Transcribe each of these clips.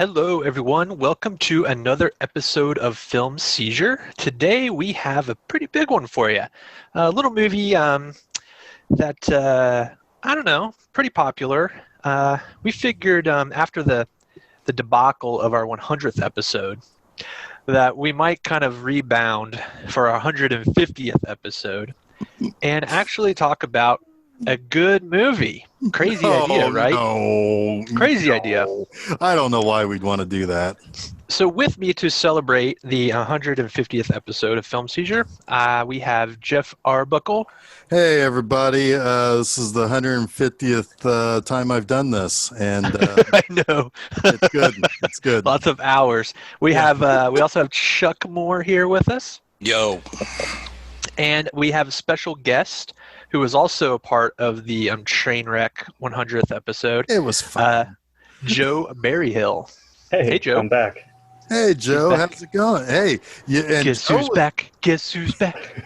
Hello, everyone. Welcome to another episode of Film Seizure. Today we have a pretty big one for you. A little movie that, I don't know, pretty popular. We figured after the debacle of our 100th episode that we might kind of rebound for our 150th episode and actually talk about a good movie. Crazy idea, right? No, Crazy idea. I don't know why we'd want to do that. So with me to celebrate the 150th episode of Film Seizure, we have Jeff Arbuckle. Hey, everybody. This is the 150th time I've done this, and I know. it's good. It's good. Lots of hours. We also have Chuck Moore here with us. Yo. And we have a special guest who was also a part of the Trainwreck 100th episode. It was fun. Joe Berryhill. Hey, Joe. I'm back. Hey, Joe. How's it going? Hey. Guess who's back? Guess who's back?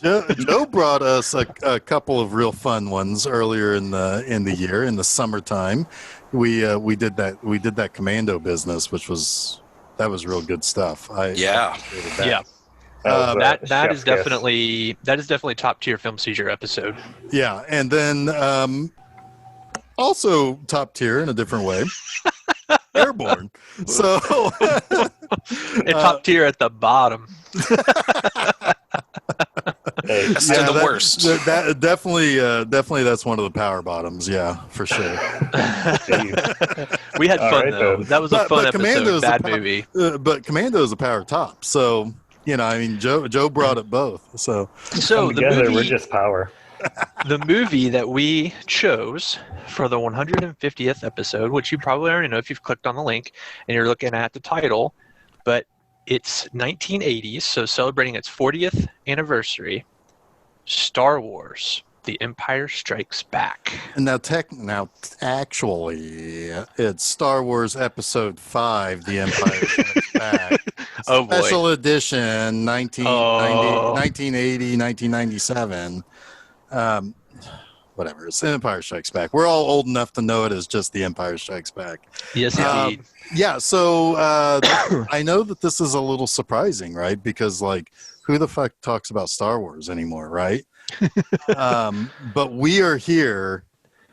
Joe brought us a couple of real fun ones earlier in the year, in the summertime. We did that commando business, which was real good stuff. Yeah. Yeah. That is definitely top tier Film Seizure episode. Yeah, and then also top tier in a different way, Airborne. So and top tier at the bottom. That's the worst. That definitely that's one of the power bottoms. Yeah, for sure. We had fun right, though. That was a fun episode. Bad movie. But Commando is a power top. So I mean, Joe brought it both. So together, we're just power. The movie that we chose for the 150th episode, which you probably already know if you've clicked on the link and you're looking at the title, but it's 1980s, so celebrating its 40th anniversary, Star Wars: The Empire Strikes Back. Now actually, it's Star Wars Episode 5, The Empire Strikes Back. Oh boy. Special edition, 1980, 1997. Whatever. It's The Empire Strikes Back. We're all old enough to know it as just The Empire Strikes Back. Yes, indeed. Yeah, so I know that this is a little surprising, right? Because, like, who the fuck talks about Star Wars anymore, right? But we are here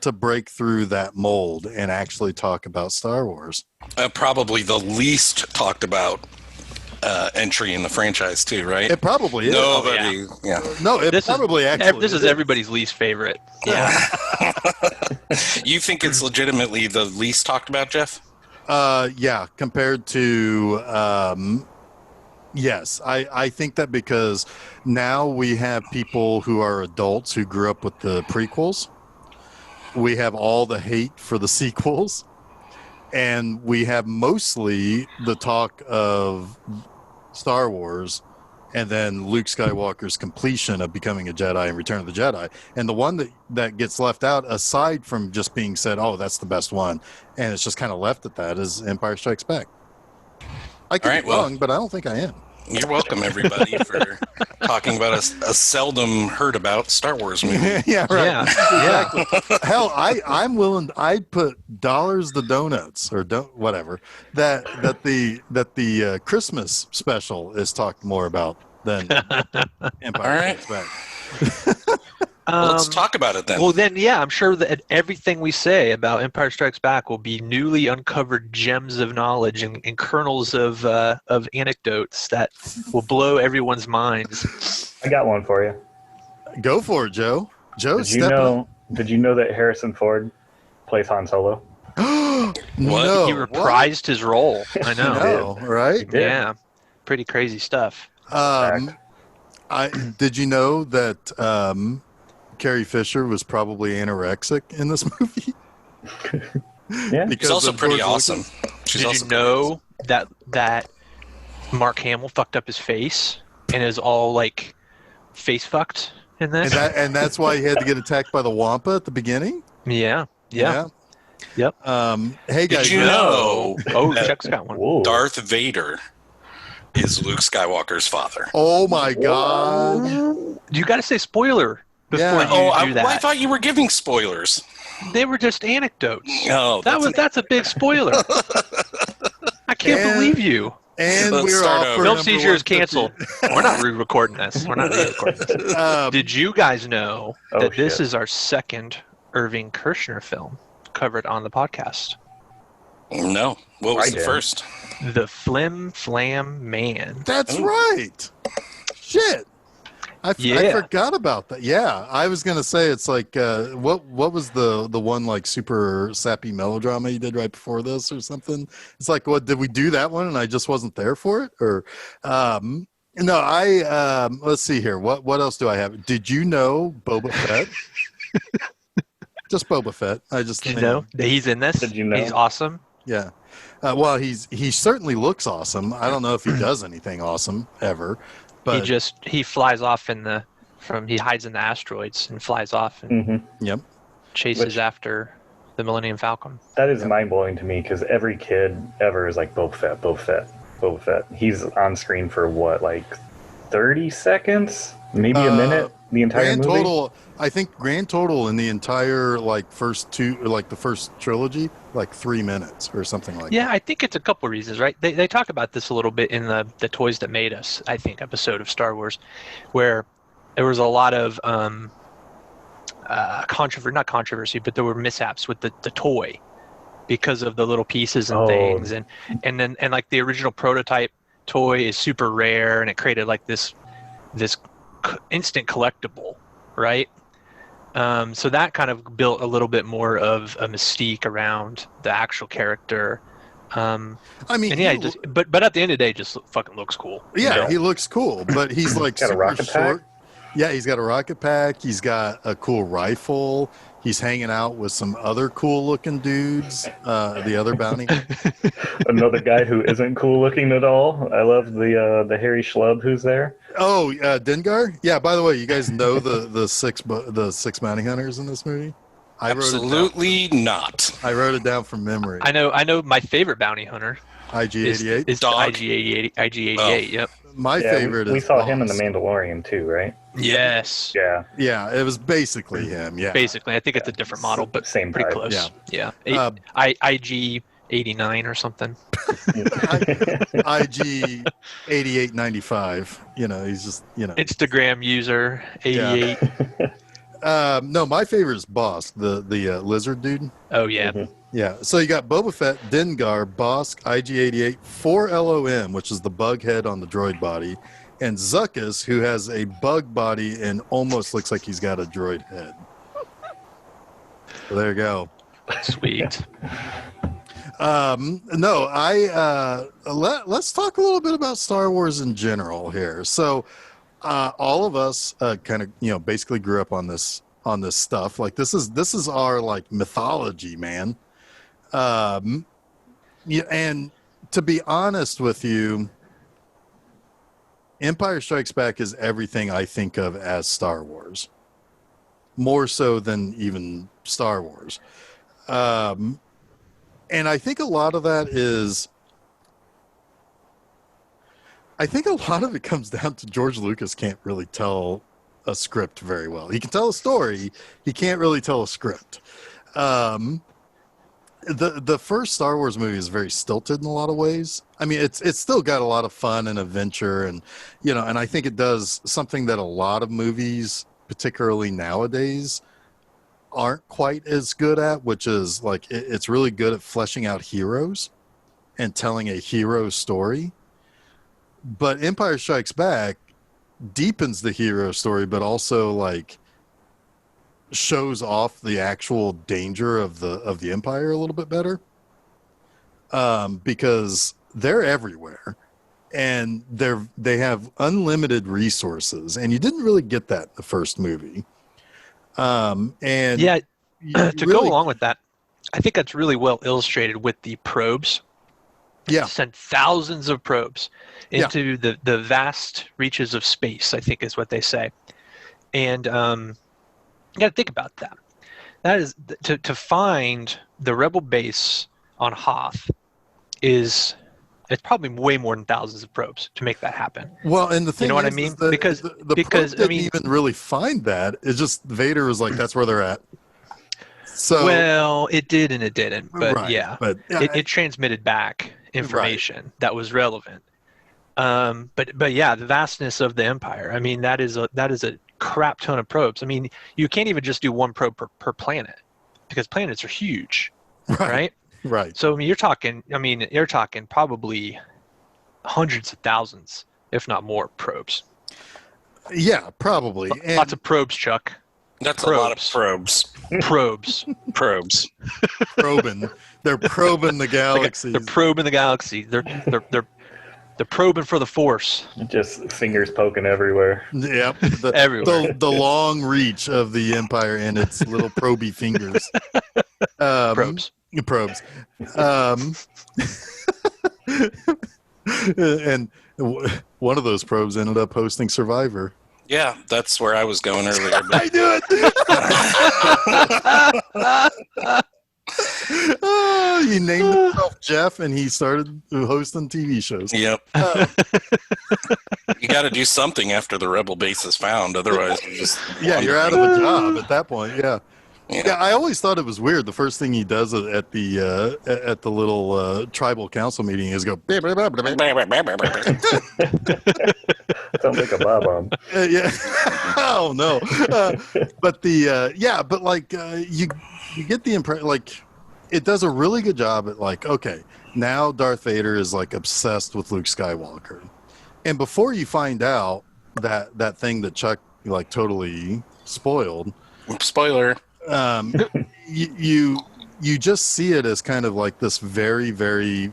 to break through that mold and actually talk about Star Wars. Probably the least talked about entry in the franchise, too, right? It probably is. Nobody. Yeah. No, This is is. everybody's least favorite. Yeah. You think it's legitimately the least talked about, Jeff? Yeah, compared to yes, I think that because now we have people who are adults who grew up with the prequels. We have all the hate for the sequels, and we have mostly the talk of Star Wars and then Luke Skywalker's completion of becoming a Jedi and Return of the Jedi. And the one that gets left out, aside from just being said, oh, that's the best one, and it's just kind of left at that, is Empire Strikes Back. I could be wrong, but I don't think I am. You're welcome, everybody, for talking about a seldom heard about Star Wars movie. Yeah, right. Yeah. Exactly. Hell, I'm willing. I'd put dollars to donuts or whatever that the Christmas special is talked more about than Empire Strikes Back. Let's talk about it then. Well, then, yeah, I'm sure that everything we say about Empire Strikes Back will be newly uncovered gems of knowledge and kernels of anecdotes that will blow everyone's minds. I got one for you. Go for it, Joe. Joe, Did you know that Harrison Ford plays Han Solo? No, He reprised his role. I know. No, right? did. Yeah. Pretty crazy stuff. Did you know that Carrie Fisher was probably anorexic in this movie? Yeah. She's also pretty awesome. Did you know that Mark Hamill fucked up his face and is all like face fucked in this? And that's why he had to get attacked by the Wampa at the beginning? Yeah. Yep. Hey guys, Did you know Chuck's got one. Whoa. Darth Vader is Luke Skywalker's father? Oh my God! You got to say spoiler before you do that. I thought you were giving spoilers. They were just anecdotes. No, That's a big spoiler. can't believe you. And Let's we're start off over. for Film number Seizure is 150. canceled. We're not re-recording this. We're not re-recording this. Did you guys know that this is our second Irving Kershner film covered on the podcast? No. What was I the did. first? The Flim Flam Man. That's Ooh. right. Shit. I Yeah. forgot about that. Yeah, I was gonna say it's like what was the one like super sappy melodrama you did right before this or something? It's like, what did we do that one and I just wasn't there for it? Or no, I let's see here. What else do I have? Did you know Boba Fett? Just Boba Fett. I just Did you know that he's in this? Did you know? He's awesome. Yeah. Well, he certainly looks awesome. I don't know if he does anything awesome ever, but He flies off he hides in the asteroids and flies off and yep. chases after the Millennium Falcon. That is mind-blowing to me because every kid ever is like Boba Fett, Boba Fett, Boba Fett. He's on screen for what, like 30 seconds? Maybe a minute? The entire Grand movie? total, I think grand total in the entire like the first trilogy, like 3 minutes or something like Yeah, that. I think it's a couple reasons, right? They talk about this a little bit in the Toys That Made Us, I think, episode of Star Wars, where there was a lot of not controversy, but there were mishaps with the toy because of the little pieces and things, and then like the original prototype toy is super rare, and it created like this instant collectible, right? So that kind of built a little bit more of a mystique around the actual character. I mean, And yeah, but at the end of the day, it just fucking looks cool. yeah, you know? he looks cool, but he's like Got a super rocket short. pack? Yeah, he's got a rocket pack. He's got a cool rifle. He's hanging out with some other cool looking dudes. The other bounty. Another guy who isn't cool looking at all. I love the hairy schlub who's there. Oh, Dengar. Yeah. By the way, you guys know the six bounty hunters in this movie. Absolutely not. I wrote it down from memory. I know my favorite bounty hunter IG-88. is Dog. IG-88. Yep. My favorite we is saw him in The Boss. Mandalorian too, right? Yes. Yeah. Yeah, it was basically him. Yeah. Basically, I think it's a different model, but Same pretty type. close. Yeah. IG-89 or something. IG 8895. You know, he's just Instagram user 88. No, my favorite is Bosk, the lizard dude. Oh yeah. Yeah. So you got Boba Fett, Dengar, Bosk, IG-88, 4LOM, which is the bug head on the droid body, and Zuckus, who has a bug body and almost looks like he's got a droid head. So there you go. Sweet. No, let's talk a little bit about Star Wars in general here. So all of us kind of basically grew up on this stuff. Like this is our like mythology, man. Yeah, and to be honest with you, Empire Strikes Back is everything I think of as Star Wars, more so than even Star Wars. And I think a lot of that is, I think a lot of it comes down to George Lucas can't really tell a script very well. He can tell a story, he can't really tell a script. The first Star Wars movie is very stilted in a lot of ways. I mean, it's still got a lot of fun and adventure, and and I think it does something that a lot of movies, particularly nowadays, aren't quite as good at, which is like it's really good at fleshing out heroes and telling a hero story. But Empire Strikes Back deepens the hero story, but also like shows off the actual danger of the Empire a little bit better, because they're everywhere and they have unlimited resources, and you didn't really get that in the first movie. And Yeah, to really, go along with that, I think that's really well illustrated with the probes. yeah, Sent thousands of probes into the vast reaches of space, I think is what they say. And you got to think about that. That is to find the rebel base on Hoth it's probably way more than thousands of probes to make that happen. well, and the thing You know what I is mean? that Because the because probe I mean, didn't even really find that. It's just Vader was like, that's where they're at. So well, it did and it didn't, but right, yeah, but it transmitted back, information that was relevant. But yeah, the vastness of the Empire. I mean, that is a crap ton of probes. I mean, you can't even just do one probe per planet, because planets are huge, right? Right. So I mean, you're talking probably hundreds of thousands, if not more, probes. Yeah, probably. And Lots of probes, Chuck. That's a lot of probes. Probes. Probes. probing. They're probing the galaxies. They're probing the galaxy. They're probing for the Force. Just fingers poking everywhere. Yep. Everywhere. The long reach of the Empire and its little proby fingers. Probes. Probes. And one of those probes ended up hosting Survivor. Yeah, that's where I was going earlier. I knew it. Oh, he named himself Jeff, and he started hosting TV shows. Yep. You got to do something after the rebel base is found, otherwise you just you're out of a job at that point. Yeah. I always thought it was weird. The first thing he does at the little tribal council meeting is go. Sounds like a bob-omb. Yeah. Oh no. But you get the impression, like, it does a really good job at, like, okay, now Darth Vader is like obsessed with Luke Skywalker, and before you find out that thing that Chuck like totally spoiled, spoiler, you just see it as kind of like this very, very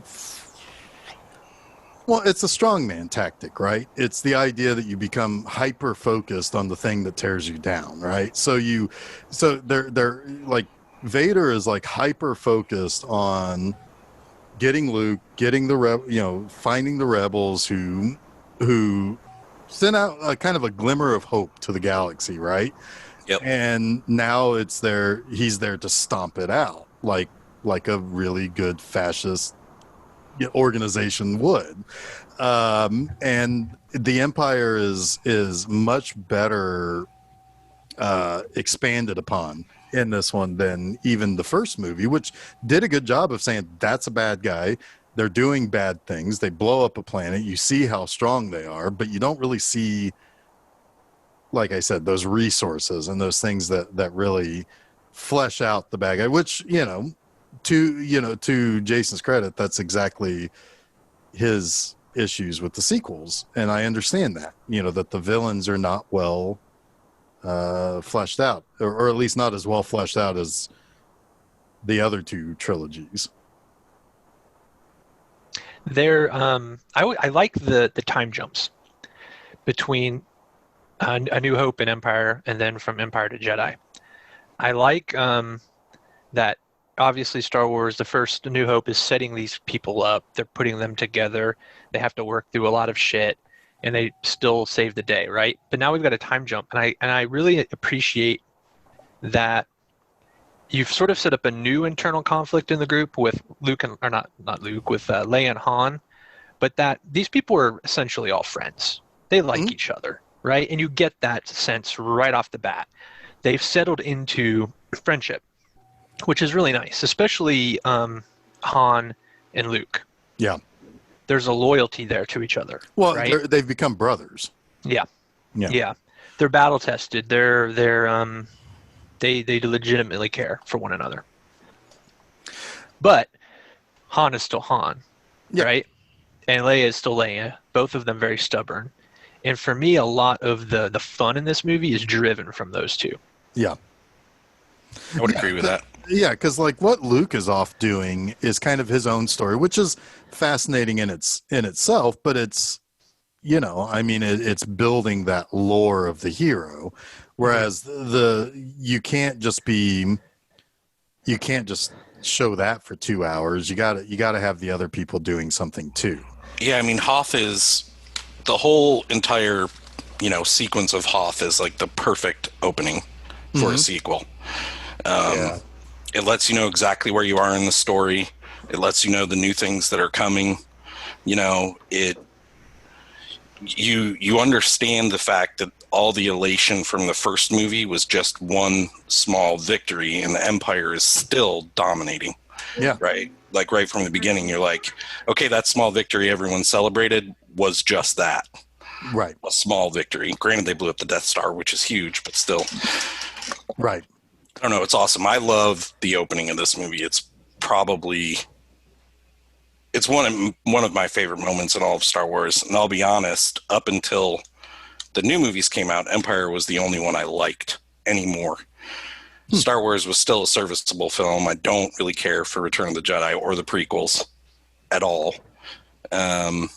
well, it's a strongman tactic, right? It's the idea that you become hyper focused on the thing that tears you down, right? So they're like, Vader is like hyper focused on getting Luke, getting finding the rebels who sent out a kind of a glimmer of hope to the galaxy, right? Yep. And now he's there to stomp it out, like a really good fascist organization would. And the Empire is much better expanded upon in this one than even the first movie, which did a good job of saying that's a bad guy. They're doing bad things. They blow up a planet. You see how strong they are, but you don't really see, like I said, those resources and those things that really flesh out the bad guy, which, to Jason's credit, that's exactly his issues with the sequels. And I understand that, that the villains are not well fleshed out, or at least not as well fleshed out as the other two trilogies. I like the time jumps between A New Hope and Empire, and then from Empire to Jedi. I like that obviously Star Wars, the first A New Hope, is setting these people up. They're putting them together. They have to work through a lot of shit, and they still save the day, right? But now we've got a time jump, and I really appreciate that you've sort of set up a new internal conflict in the group with Luke with Leia and Han, but that these people are essentially all friends. They like each other, right? And you get that sense right off the bat. They've settled into friendship, which is really nice, especially Han and Luke. Yeah. There's a loyalty there to each other. Well, right? They've become brothers. Yeah. They're battle tested. They legitimately care for one another. But Han is still Han, right? And Leia is still Leia. Both of them very stubborn. And for me, a lot of the fun in this movie is driven from those two. Yeah. I would agree with that. Yeah, because like what Luke is off doing is kind of his own story, which is fascinating in itself, but it's, it's building that lore of the hero. Whereas you can't just show that for 2 hours. You gotta have the other people doing something too. Yeah, I mean, Hoth is the whole entire, sequence of Hoth is like the perfect opening for a sequel. It lets you know exactly where you are in the story. It lets you know the new things that are coming. You understand the fact that all the elation from the first movie was just one small victory, and the Empire is still dominating. Yeah. Right. like right from the beginning, you're like, okay, that small victory everyone celebrated was just that. Right. A small victory. Granted, they blew up the Death Star, which is huge, but still. Right. I don't know. It's awesome. I love the opening of this movie. It's probably one of my favorite moments in all of Star Wars. And I'll be honest, up until the new movies came out, Empire was the only one I liked anymore. Star Wars was still a serviceable film. I don't really care for Return of the Jedi or the prequels at all. And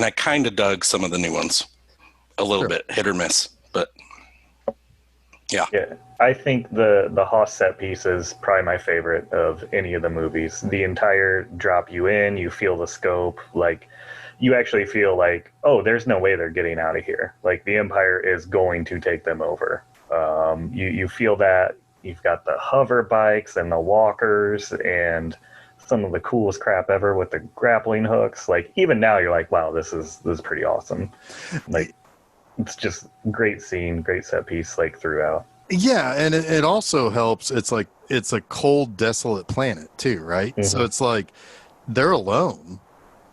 I kind of dug some of the new ones a little bit, hit or miss, but yeah. I think the Hoth set piece is probably my favorite of any of the movies. The entire drop you in, you feel the scope, like you actually feel like, oh, there's no way they're getting out of here. Like the Empire is going to take them over. You feel that. You've got the hover bikes and the walkers and some of the coolest crap ever with the grappling hooks. Like even now you're like, wow, this is pretty awesome. Like it's just great scene, great set piece like throughout. Yeah, and it also helps. It's like it's a cold, desolate planet too, right? Mm-hmm. So it's like they're alone.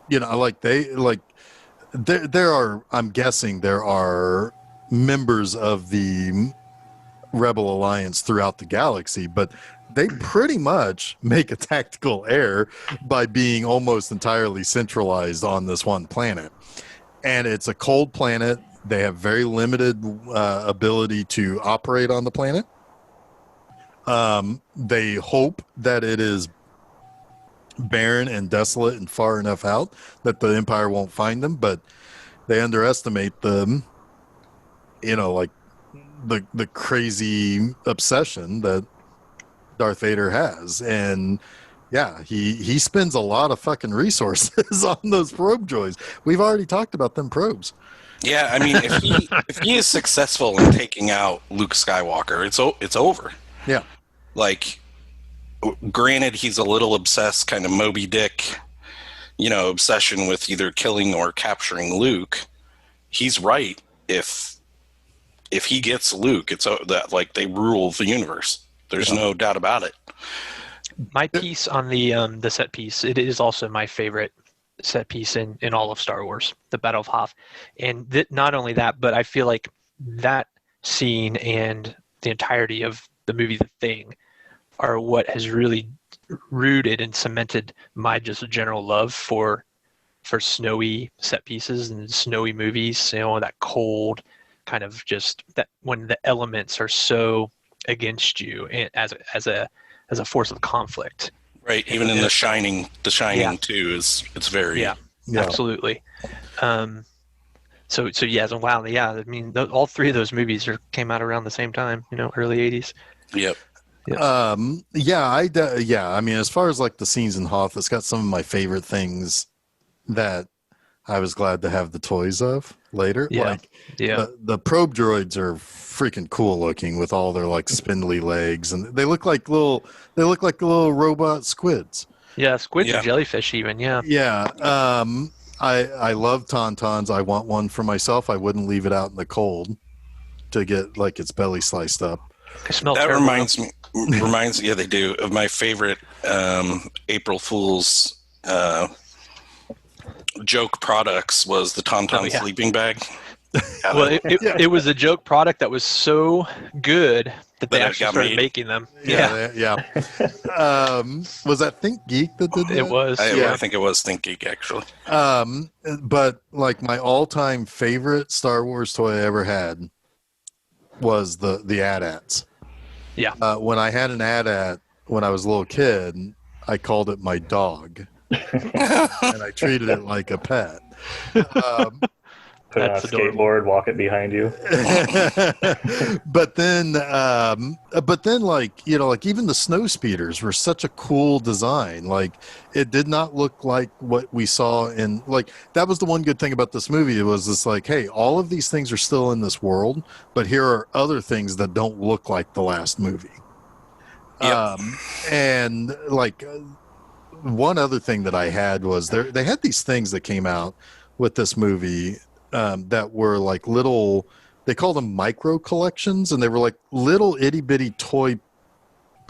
You know, like there are. I'm guessing there are members of the Rebel Alliance throughout the galaxy, but they pretty much make a tactical error by being almost entirely centralized on this one planet. And it's a cold planet. They have very limited ability to operate on the planet. They hope that it is barren and desolate and far enough out that the Empire won't find them, but they underestimate them, you know, like the crazy obsession that Darth Vader has. And yeah, he spends a lot of fucking resources on those probe droids. We've already talked about them probes. Yeah, I mean, if he is successful in taking out Luke Skywalker, it's over. Yeah. Like, granted, he's a little obsessed, kind of Moby Dick, you know, obsession with either killing or capturing Luke. He's right. If he gets Luke, it's that like they rule the universe. There's no doubt about it. My piece on the set piece, it is also my favorite set piece in all of Star Wars, the Battle of Hoth. And not only that, but I feel like that scene and the entirety of the movie The Thing are what has really rooted and cemented my just general love for snowy set pieces and snowy movies, you know, that cold kind of just that when the elements are so against you and as a force of conflict. Right. Even in The Shining too it's very absolutely. So yes, and wow, yeah. I mean, all three of those movies came out around the same time, you know, early '80s. Yep. I mean, as far as like the scenes in Hoth, it's got some of my favorite things that I was glad to have the toys of later. The probe droids are freaking cool looking with all their like spindly legs, and they look like little robot squids. Yeah, squids or jellyfish even. Yeah. Yeah. I love tauntauns. I want one for myself. I wouldn't leave it out in the cold to get like its belly sliced up. They smell that terrible. reminds yeah, they do, of my favorite April Fool's joke products was the Tauntaun sleeping bag. Well, it was a joke product that was so good that they actually started making them. Yeah. Was that Think Geek that did that? It was. I think it was Think Geek, actually. But like my all-time favorite Star Wars toy I ever had was the AT-ATs. Yeah. When I had an AT-AT when I was a little kid, I called it my dog. And I treated it like a pet. Put it on a skateboard, walk it behind you. But then, like, you know, like even the snow speeders were such a cool design. Like, it did not look like what we saw in, like, that was the one good thing about this movie. It was just like, hey, all of these things are still in this world, but here are other things that don't look like the last movie. Yep. And like, one other thing that I had was they had these things that came out with this movie that were like little, they called them micro collections, and they were like little itty bitty toy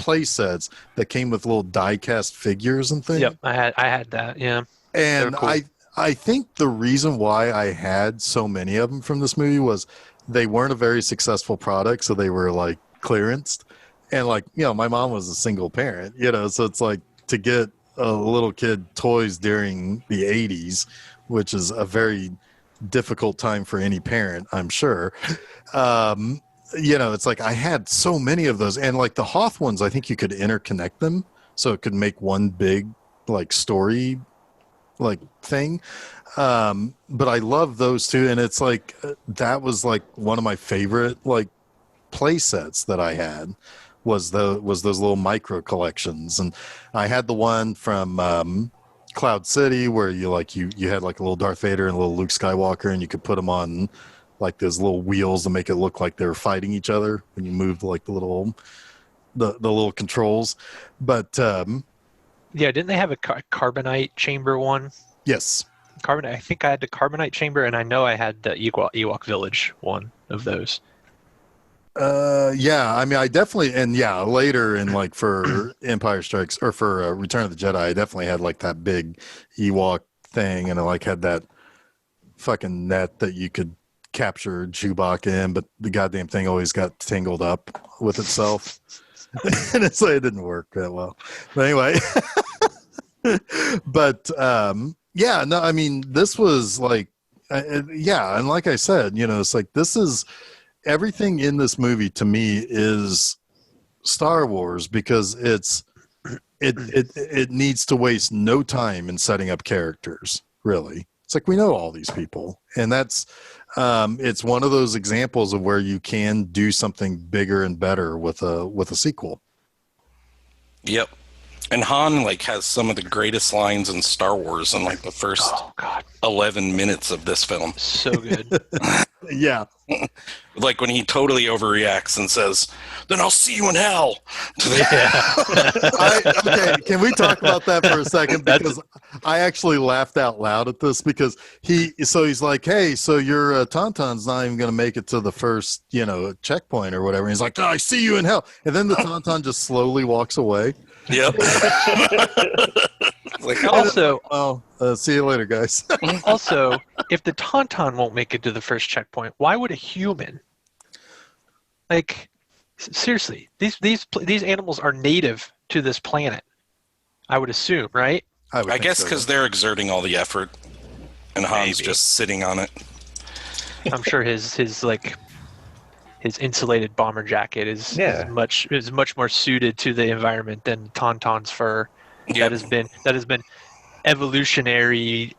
play sets that came with little die-cast figures and things. Yep, I had that. Yeah, And cool. I think the reason why I had so many of them from this movie was they weren't a very successful product, so they were like clearanced. And like, you know, my mom was a single parent, you know, so it's like to get a little kid toys during the 80s, which is a very difficult time for any parent, I'm sure. You know, it's like I had so many of those, and like the Hoth ones, I think you could interconnect them so it could make one big like story like thing. But I love those two, and it's like that was like one of my favorite like play sets that I had was those little micro collections. And I had the one from Cloud City where you had like a little Darth Vader and a little Luke Skywalker, and you could put them on like those little wheels to make it look like they were fighting each other when you moved like the little controls. But yeah, didn't they have a carbonite chamber one? yes. Carbonite. I think I had the carbonite chamber, and I know I had the Ewok Village one of those. Yeah, I mean, I definitely, and yeah, later in like for Empire Strikes or for Return of the Jedi, I definitely had like that big Ewok thing, and I like had that fucking net that you could capture Chewbacca in, but the goddamn thing always got tangled up with itself, and it's like it didn't work that well. But anyway, but yeah, no, I mean, this was like, yeah, and like I said, you know, it's like this is. Everything in this movie to me is Star Wars because it needs to waste no time in setting up characters. Really, it's like we know all these people, and that's it's one of those examples of where you can do something bigger and better with a sequel. Yep. And Han like has some of the greatest lines in Star Wars in like the first 11 minutes of this film. So good. Yeah. Like when he totally overreacts and says, "Then I'll see you in hell." Yeah. Okay, can we talk about that for a second? Because I actually laughed out loud at this because he's like, "Hey, so your Tauntaun's not even going to make it to the first, you know, checkpoint or whatever." And he's like, "Oh, I see you in hell," and then the Tauntaun just slowly walks away. Yep. Like, also, see you later, guys. Also, if the Tauntaun won't make it to the first checkpoint, why would a human? Like, seriously, these animals are native to this planet. I would assume, right? I guess because they're exerting all the effort, and Han's just sitting on it. I'm sure his insulated bomber jacket is much more suited to the environment than Tauntaun's fur. Yep. That has been evolutionary,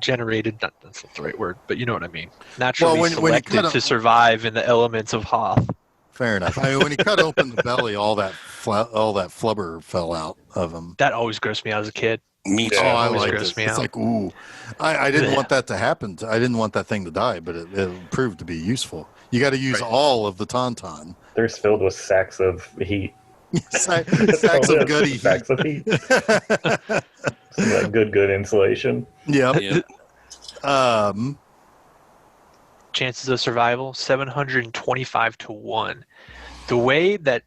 generated. That's not the right word, but you know what I mean. Naturally selected to survive in the elements of Hoth. Fair enough. I mean, when he cut open the belly, all that flubber fell out of him. That always grossed me out as a kid. Me too. Oh, I liked it. It's like, ooh. I didn't want that to happen. I didn't want that thing to die, but it proved to be useful. You got to use all of the Tauntaun. They're filled with sacks of heat. Sacks of goody heat. Sacks of heat. Some of that good insulation. Yep. Chances of survival 725 to 1. The way that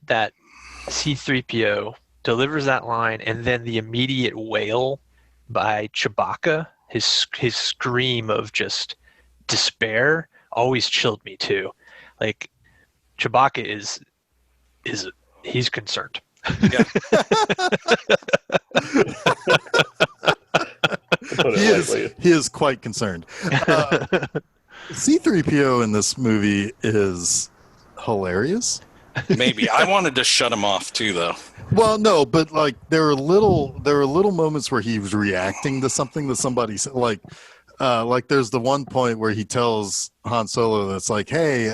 C-3PO delivers that line, and then the immediate wail by Chewbacca, his scream of just despair, always chilled me too. Like, Chewbacca he's concerned. Yeah. he is quite concerned. C-3PO in this movie is hilarious. Maybe I wanted to shut him off too, though. Well, no, but like there were little moments where he was reacting to something that somebody said. Like there's the one point where he tells Han Solo that's like, "Hey,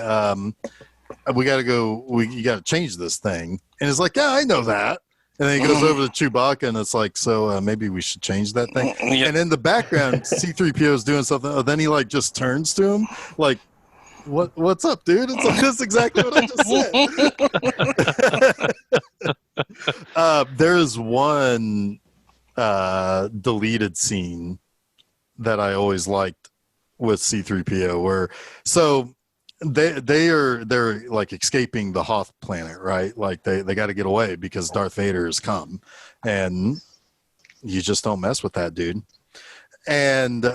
we got to go. You got to change this thing," and he's like, "Yeah, I know that." And then he goes over to Chewbacca, and it's like, "So maybe we should change that thing." Yeah. And in the background, C-3PO is doing something. Oh, then he like just turns to him, like, "What's up, dude?" It's like, that's exactly what I just said. There is one deleted scene that I always liked with C-3PO, where they're like escaping the Hoth planet, right? Like they got to get away because Darth Vader has come, and you just don't mess with that dude. And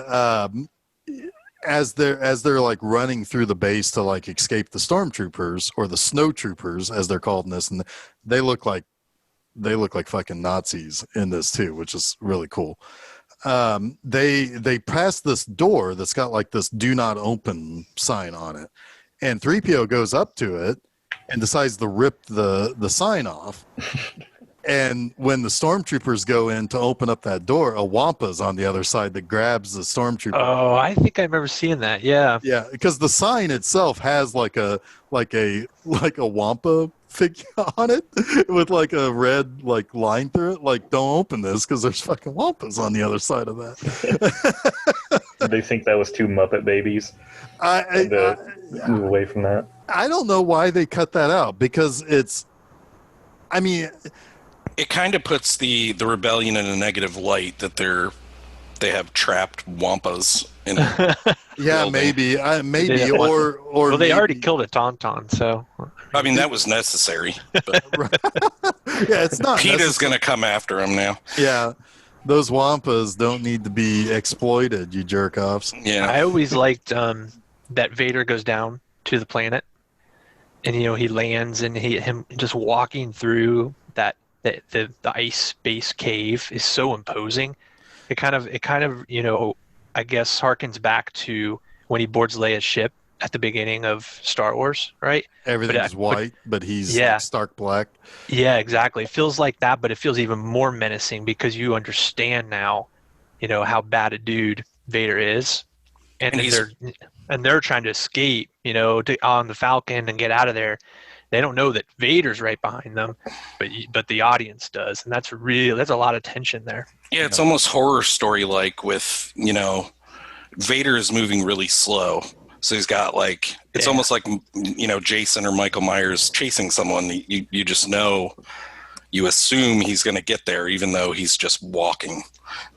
as they're like running through the base to like escape the stormtroopers or the snow troopers as they're called in this, and they look like fucking Nazis in this too, which is really cool. They pass this door that's got like this "Do Not Open" sign on it, and 3PO goes up to it and decides to rip the sign off. And when the stormtroopers go in to open up that door, a Wampa's on the other side that grabs the stormtrooper. Oh, I think I remember seeing that. Yeah. Yeah, because the sign itself has like a Wampa figure on it with like a red like line through it. Like, don't open this because there's fucking Wampas on the other side of that. Did they think that was two Muppet babies? Move away from that. I don't know why they cut that out because it's. I mean. It kind of puts the rebellion in a negative light that they have trapped Wampas in it. Yeah, maybe, or well, they maybe, already killed a Tauntaun, so. I mean, that was necessary. But yeah, it's not. PETA's going to come after him now. Yeah, those Wampas don't need to be exploited, you jerk offs. Yeah, I always liked that Vader goes down to the planet, and he lands, and him just walking through that. The ice base cave is so imposing. It kind of I guess harkens back to when he boards Leia's ship at the beginning of Star Wars, right? Everything's white, but he's like stark black. Yeah, exactly. It feels like that, but it feels even more menacing because you understand now, how bad a dude Vader is, and they're trying to escape, on the Falcon and get out of there. They don't know that Vader's right behind them, but the audience does, and that's a lot of tension there. Yeah, it's almost horror story like with Vader is moving really slow, so he's got like it's almost like Jason or Michael Myers chasing someone. You just know, you assume he's going to get there, even though he's just walking.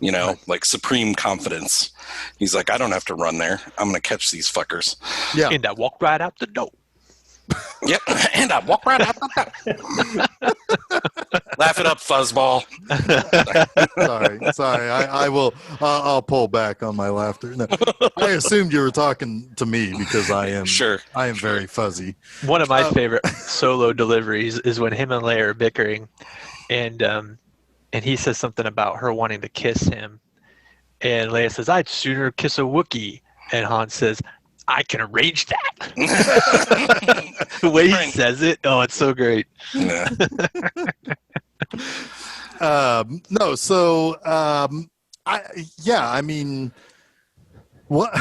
Like supreme confidence. He's like, I don't have to run there. I'm going to catch these fuckers. Yeah, and I walk right out the door. Yep, and I walk right out the door. Laugh it up, fuzzball. Sorry. I will. I'll pull back on my laughter. No, I assumed you were talking to me because I am. Sure. I am very fuzzy. One of my favorite solo deliveries is when him and Leia are bickering, and he says something about her wanting to kiss him, and Leia says, "I'd sooner kiss a Wookiee," and Han says, "I can arrange that." The way he says it, it's so great. Yeah. No, so I mean, what?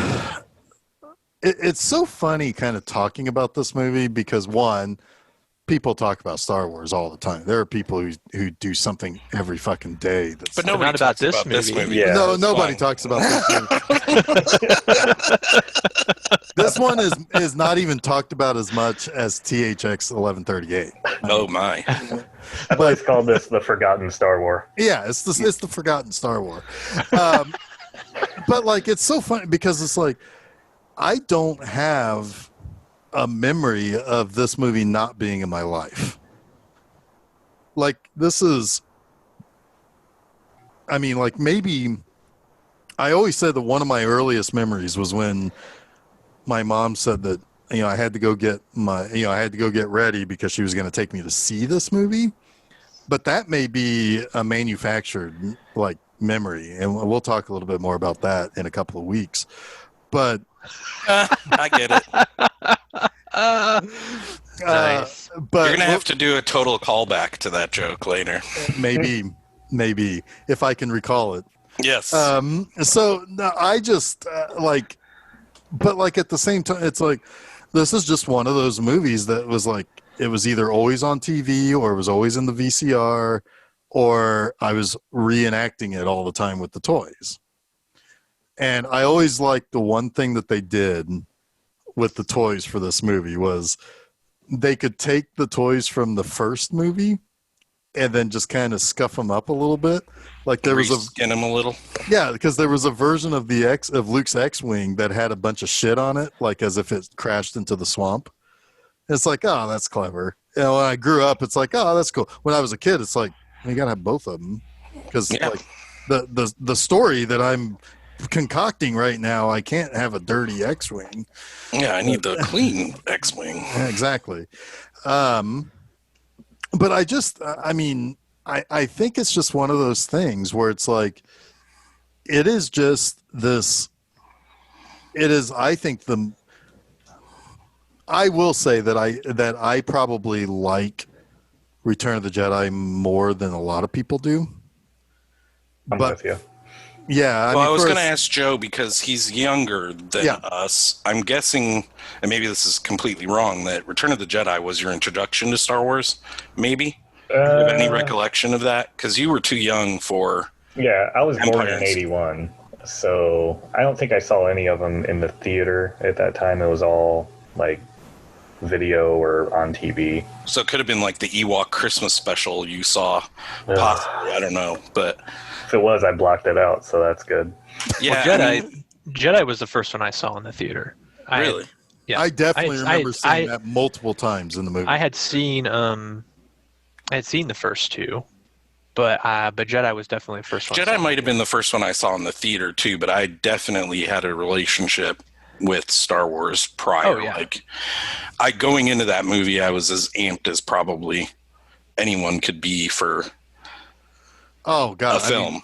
It's so funny, kind of talking about this movie because one, people talk about Star Wars all the time. There are people who do something every fucking day. That's But nobody not talks about this movie. Yeah, no, nobody talks about this movie. This one is not even talked about as much as THX 1138. Oh my! I've always called this the Forgotten Star War. Yeah, it's the Forgotten Star War. But like, it's so funny because it's like I don't have a memory of this movie not being in my life. Like this is, I mean, like maybe I always said that one of my earliest memories was when my mom said that, I had to go get ready because she was going to take me to see this movie. But that may be a manufactured like memory. And we'll talk a little bit more about that in a couple of weeks. But I get it. Nice. But You're gonna have to do a total callback to that joke later. maybe if I can recall it. Yes. So no, I just but like at the same time, it's like this is just one of those movies that was like it was either always on TV or it was always in the VCR, or I was reenacting it all the time with the toys. And I always liked the one thing that they did with the toys for this movie was they could take the toys from the first movie and then just kind of scuff them up a little bit. Like there was Skin him a little. Yeah, because there was a version of Luke's X-wing that had a bunch of shit on it, like as if it crashed into the swamp. It's like, oh, that's clever. When I grew up, it's like, oh, that's cool. When I was a kid, it's like, you gotta have both of them because like the story that I'm concocting right now, I can't have a dirty X-wing. Yeah, I need the clean X-wing. Yeah, exactly. But I think it's just one of those things where it's like, it is just this. It is, I think I will say that I probably like Return of the Jedi more than a lot of people do. I'm with you. Yeah. I was going to ask Joe because he's younger than us. I'm guessing, and maybe this is completely wrong, that Return of the Jedi was your introduction to Star Wars. Maybe. Do you have any recollection of that? Because you were too young for. Yeah, I was born in '81, so I don't think I saw any of them in the theater at that time. It was all like video or on TV. So it could have been like the Ewok Christmas special you saw, possibly. I don't know, but if it was, I blocked it out, so that's good. Yeah, well, Jedi was the first one I saw in the theater. Really? Yeah, I definitely remember seeing that multiple times in the movie. I had seen the first two, but Jedi was definitely the first one. Jedi might have been the first one I saw in the theater too, but I definitely had a relationship with Star Wars prior. Oh, yeah. Like, going into that movie, I was as amped as probably anyone could be for a film.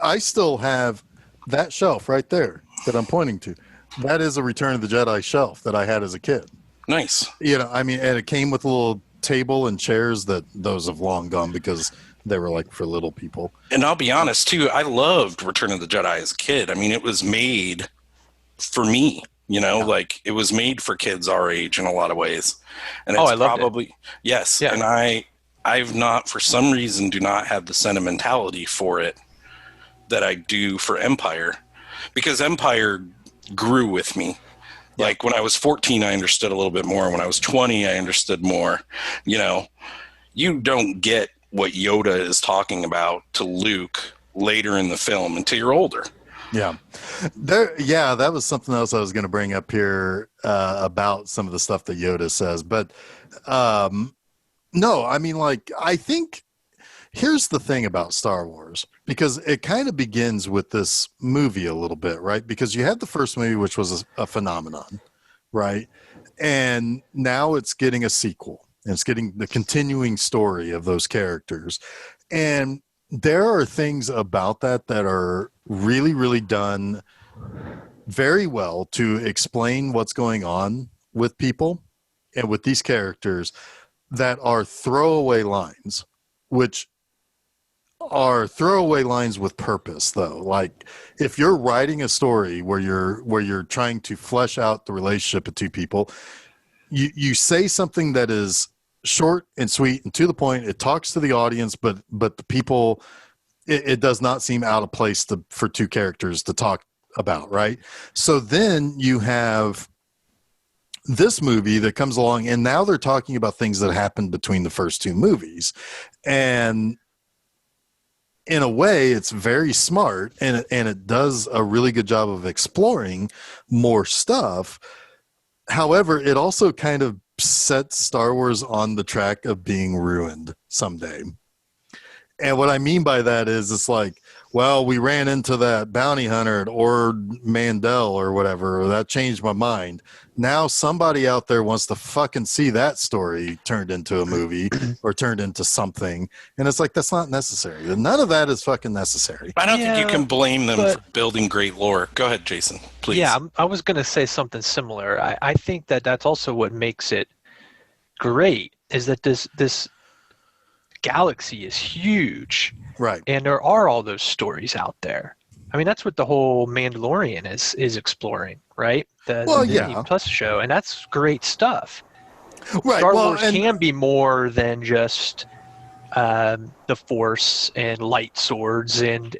I still have that shelf right there that I'm pointing to. That is a Return of the Jedi shelf that I had as a kid. Nice. And it came with a little table and chairs that those have long gone because they were like for little people. And I'll be honest too, I loved Return of the Jedi as a kid. I mean, it was made for me, like it was made for kids our age in a lot of ways. And it's probably, yes. Yeah. And I've not, for some reason, do not have the sentimentality for it that I do for Empire, because Empire grew with me. Yeah. Like when I was 14, I understood a little bit more. When I was 20, I understood more. You don't get what Yoda is talking about to Luke later in the film until you're older. Yeah. That was something else I was going to bring up here about some of the stuff that Yoda says. But no, I mean, like, I think here's the thing about Star Wars, because it kind of begins with this movie a little bit, right? Because you had the first movie, which was a phenomenon, right? And now it's getting a sequel, and it's getting the continuing story of those characters. And there are things about that are really, really done very well to explain what's going on with people and with these characters that are throwaway lines, which are throwaway lines with purpose, though. Like, if you're writing a story where you're trying to flesh out the relationship of two people, you say something that is short and sweet and to the point. It talks to the audience, but the people, it does not seem out of place for two characters to talk about, right? So then you have this movie that comes along, and now they're talking about things that happened between the first two movies. And in a way, it's very smart, and it does a really good job of exploring more stuff. However, it also kind of sets Star Wars on the track of being ruined someday. And what I mean by that is, it's like, well, we ran into that bounty hunter at Ord Mandel or whatever, or that changed my mind. Now somebody out there wants to fucking see that story turned into a movie or turned into something. And it's like, that's not necessary. None of that is fucking necessary. I don't think you can blame them for building great lore. Go ahead, Jason, please. Yeah, I was going to say something similar. I think that's also what makes it great, is that this galaxy is huge. Right. And there are all those stories out there. I mean, that's what the whole Mandalorian is exploring, right? The Disney Plus show, and that's great stuff. Right. Star Wars can be more than just the Force and light swords and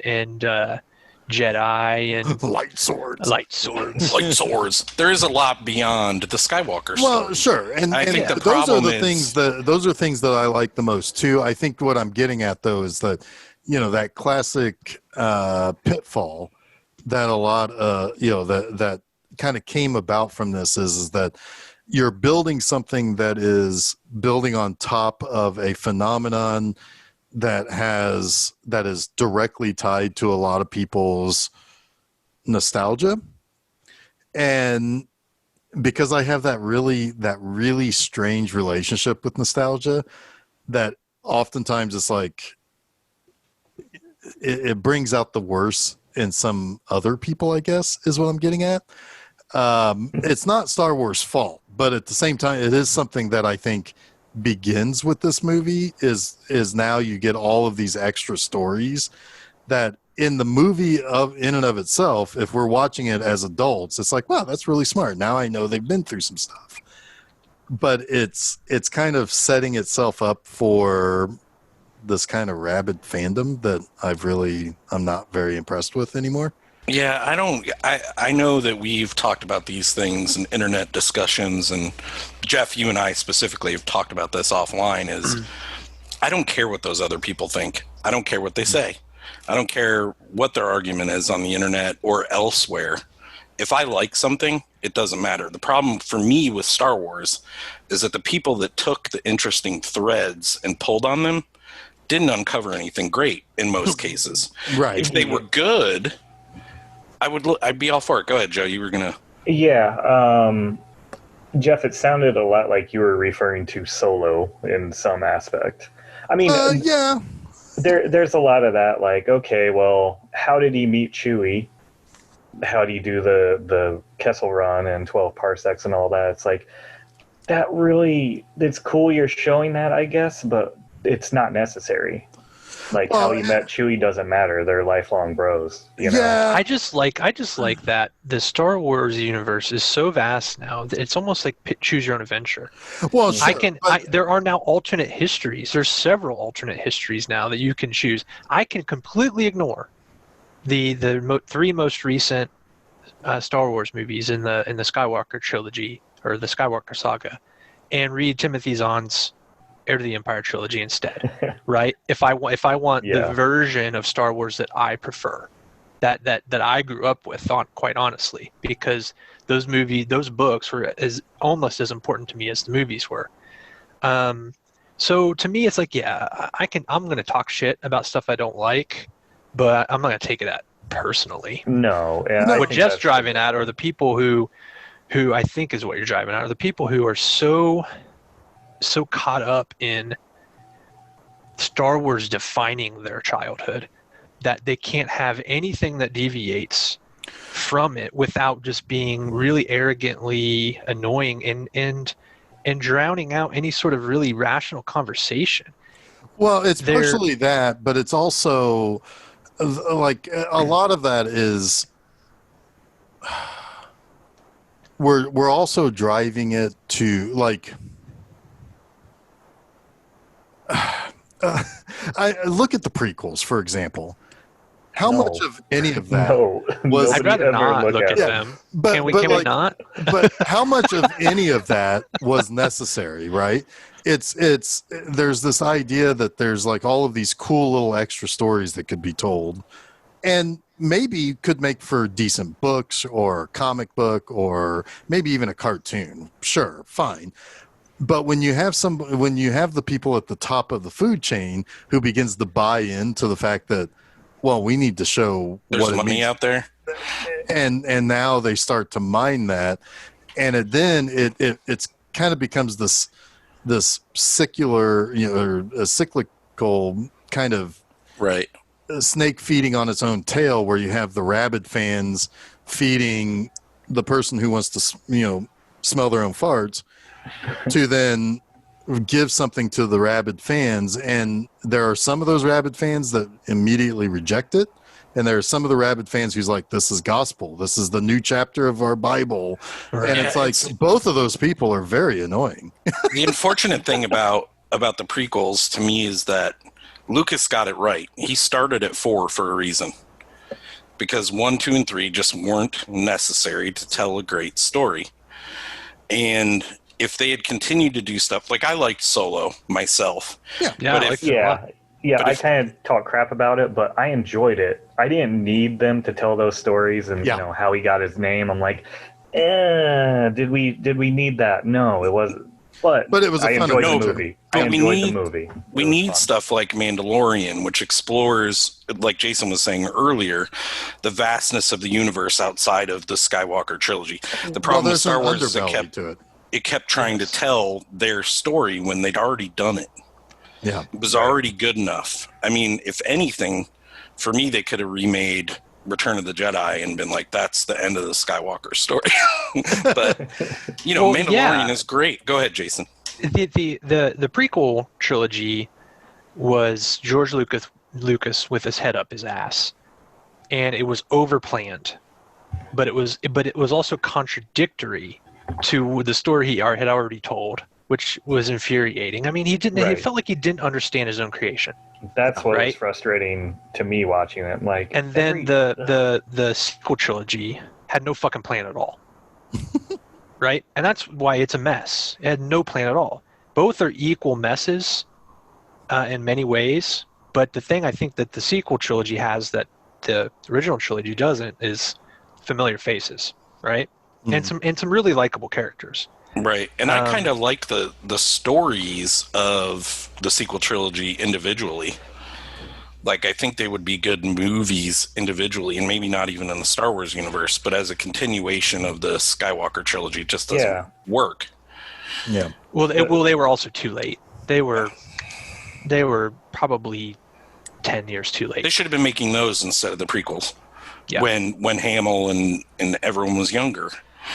Jedi and light swords. light swords. Light swords. There is a lot beyond the Skywalker story. Well, sure, and I think the those problem are the is things that those are things that I like the most too. I think what I'm getting at though is that that classic pitfall that a lot that kind of came about from this is that you're building something that is building on top of a phenomenon that is directly tied to a lot of people's nostalgia. And because I have that really strange relationship with nostalgia, that oftentimes it's like it brings out the worst in some other people, I guess, is what I'm getting at. It's not Star Wars' fault, but at the same time, it is something that I think begins with this movie is now you get all of these extra stories that in the movie in and of itself, if we're watching it as adults, it's like, wow, that's really smart. Now I know they've been through some stuff. But it's kind of setting itself up for this kind of rabid fandom that I'm not very impressed with anymore. Yeah, I know that we've talked about these things in internet discussions, and Jeff, you and I specifically have talked about this offline, is I don't care what those other people think. I don't care what they say. I don't care what their argument is on the internet or elsewhere. If I like something, it doesn't matter. The problem for me with Star Wars is that the people that took the interesting threads and pulled on them didn't uncover anything great in most cases. Right. If they were good, I'd be all for it. Go ahead, Joe. You were gonna. Yeah, Jeff. It sounded a lot like you were referring to Solo in some aspect. I mean, yeah. There's a lot of that. Like, okay, well, how did he meet Chewie? How do you do the Kessel Run and 12 parsecs and all that? It's like that really. It's cool you're showing that, I guess, but it's not necessary. Like how he met Chewie doesn't matter. They're lifelong bros. You know? Yeah. I just like that the Star Wars universe is so vast now that it's almost like choose your own adventure. Well, sure, there are now alternate histories. There's several alternate histories now that you can choose. I can completely ignore the three most recent Star Wars movies in the Skywalker trilogy or the Skywalker saga, and read Timothy Zahn's Heir to the Empire trilogy instead, right? If I want the version of Star Wars that I prefer, that I grew up with, quite honestly, because those books were almost as important to me as the movies were. So to me, it's like, yeah, I'm going to talk shit about stuff I don't like, but I'm not going to take it that personally. No, what Jeff's driving at are the people who I think is what you're driving at, are the people who are so caught up in Star Wars defining their childhood that they can't have anything that deviates from it without just being really arrogantly annoying and drowning out any sort of really rational conversation. Well, it's partially that, but it's also like a lot of that is we're also driving it to like I look at the prequels, for example. How much of any of that was? I'd rather not look at them. But, can we not? But how much of any of that was necessary, right? It's there's this idea that there's like all of these cool little extra stories that could be told, and maybe could make for decent books or comic book or maybe even a cartoon. Sure, fine. But when you have the people at the top of the food chain who begins to buy into the fact that, well, we need to show there's money out there, and now they start to mine that, and it's kind of becomes this secular, or a cyclical kind of right snake feeding on its own tail, where you have the rabid fans feeding the person who wants to smell their own farts to then give something to the rabid fans. And there are some of those rabid fans that immediately reject it. And there are some of the rabid fans who's like, this is gospel. This is the new chapter of our Bible. Right. And it's like, both of those people are very annoying. The unfortunate thing about the prequels to me is that Lucas got it right. He started at 4 for a reason. because 1, 2, and 3 just weren't necessary to tell a great story. And if they had continued to do stuff, like I liked Solo myself. Yeah, but I if, liked it a lot. Yeah, I if- kind of talk crap about it, but I enjoyed it. I didn't need them to tell those stories and Yeah. you know how he got his name. I'm like, did we need that? No, it wasn't. But it was a I fun enjoyed the adventure. movie. But I we enjoyed need- the movie. we It was need fun. stuff like Mandalorian, which explores, like Jason was saying earlier, the vastness of the universe outside of the Skywalker trilogy. The problem with there's Star an Wars is underbelly to it. it kept trying to tell their story when they'd already done it. Yeah. It was already good enough. I mean, if anything, for me, they could have remade Return of the Jedi and been like, that's the end of the Skywalker story. But, Well, Mandalorian yeah. is great. Go ahead, Jason. The prequel trilogy was George Lucas with his head up his ass, and it was overplanned, but it was also contradictory to the story he had already told, which was infuriating. I mean, he Right. felt like he didn't understand his own creation. That's what was Right. frustrating to me watching it. Like, And then the sequel trilogy had no fucking plan at all. Right? And that's why it's a mess. It had no plan at all. Both are equal messes in many ways, but the thing I think that the sequel trilogy has that the original trilogy doesn't is familiar faces, right? And some really likable characters. Right. And I kind of like the stories of the sequel trilogy individually. Like, I think they would be good movies individually, and maybe not even in the Star Wars universe, but as a continuation of the Skywalker trilogy, it just doesn't work. Yeah. Well, they were also too late. They were probably 10 years too late. They should have been making those instead of the prequels. Yeah. When Hamill and everyone was younger.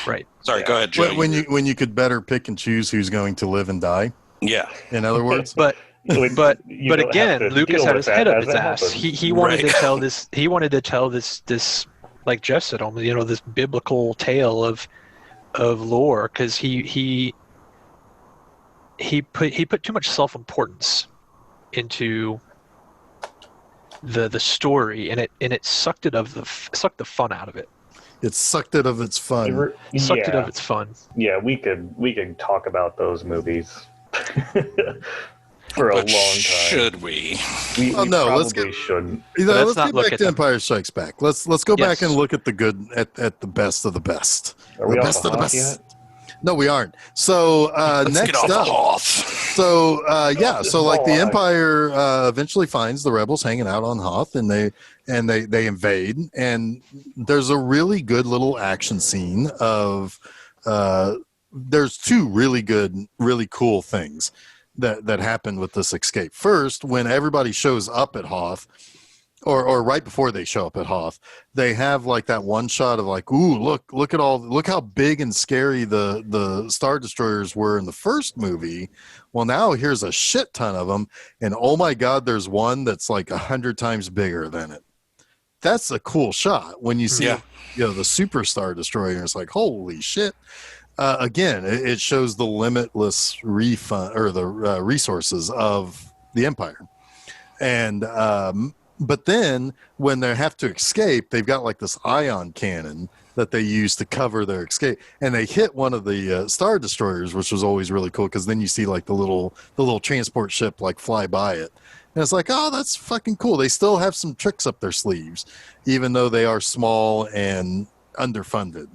Right. Sorry, go ahead, Joe. When you could better pick and choose who's going to live and die. Yeah. In other words. But You but don't have again, to Lucas deal had with his head that up as his it ass. happens. He wanted Right. to tell this. He wanted to tell this like Jeff said, almost this biblical tale of lore, because he put too much self-importance into the story, and it sucked the fun out of it. It sucked it of its fun. Sucked it of its fun. Yeah, we could talk about those movies for a long But time. should we? We no, probably let's get- shouldn't. let's Let's not get look back at to them. Empire Strikes Back. Let's go back Yes. and look at the good at the best of the best. Are we the off best the of the Hoth best. yet? No, we aren't. So Let's next get off up. the Hoth. So so like the Why? Empire eventually finds the rebels hanging out on Hoth, and they invade, and there's a really good little action scene of there's two really good, really cool things that happen with this escape. First, when everybody shows up at Hoth, or right before they show up at Hoth, they have like that one shot of like, ooh, look how big and scary the Star Destroyers were in the first movie. Well, now here's a shit ton of them, and oh my God, there's one that's like 100 times bigger than it. That's a cool shot when you see, Yeah. the Super Star Destroyer. It's like, holy shit. Again, it shows the limitless resources of the Empire, and but then when they have to escape, they've got like this ion cannon that they use to cover their escape, and they hit one of the Star Destroyers, which was always really cool because then you see like the little transport ship like fly by it, and it's like, oh, that's fucking cool. They still have some tricks up their sleeves, even though they are small and underfunded.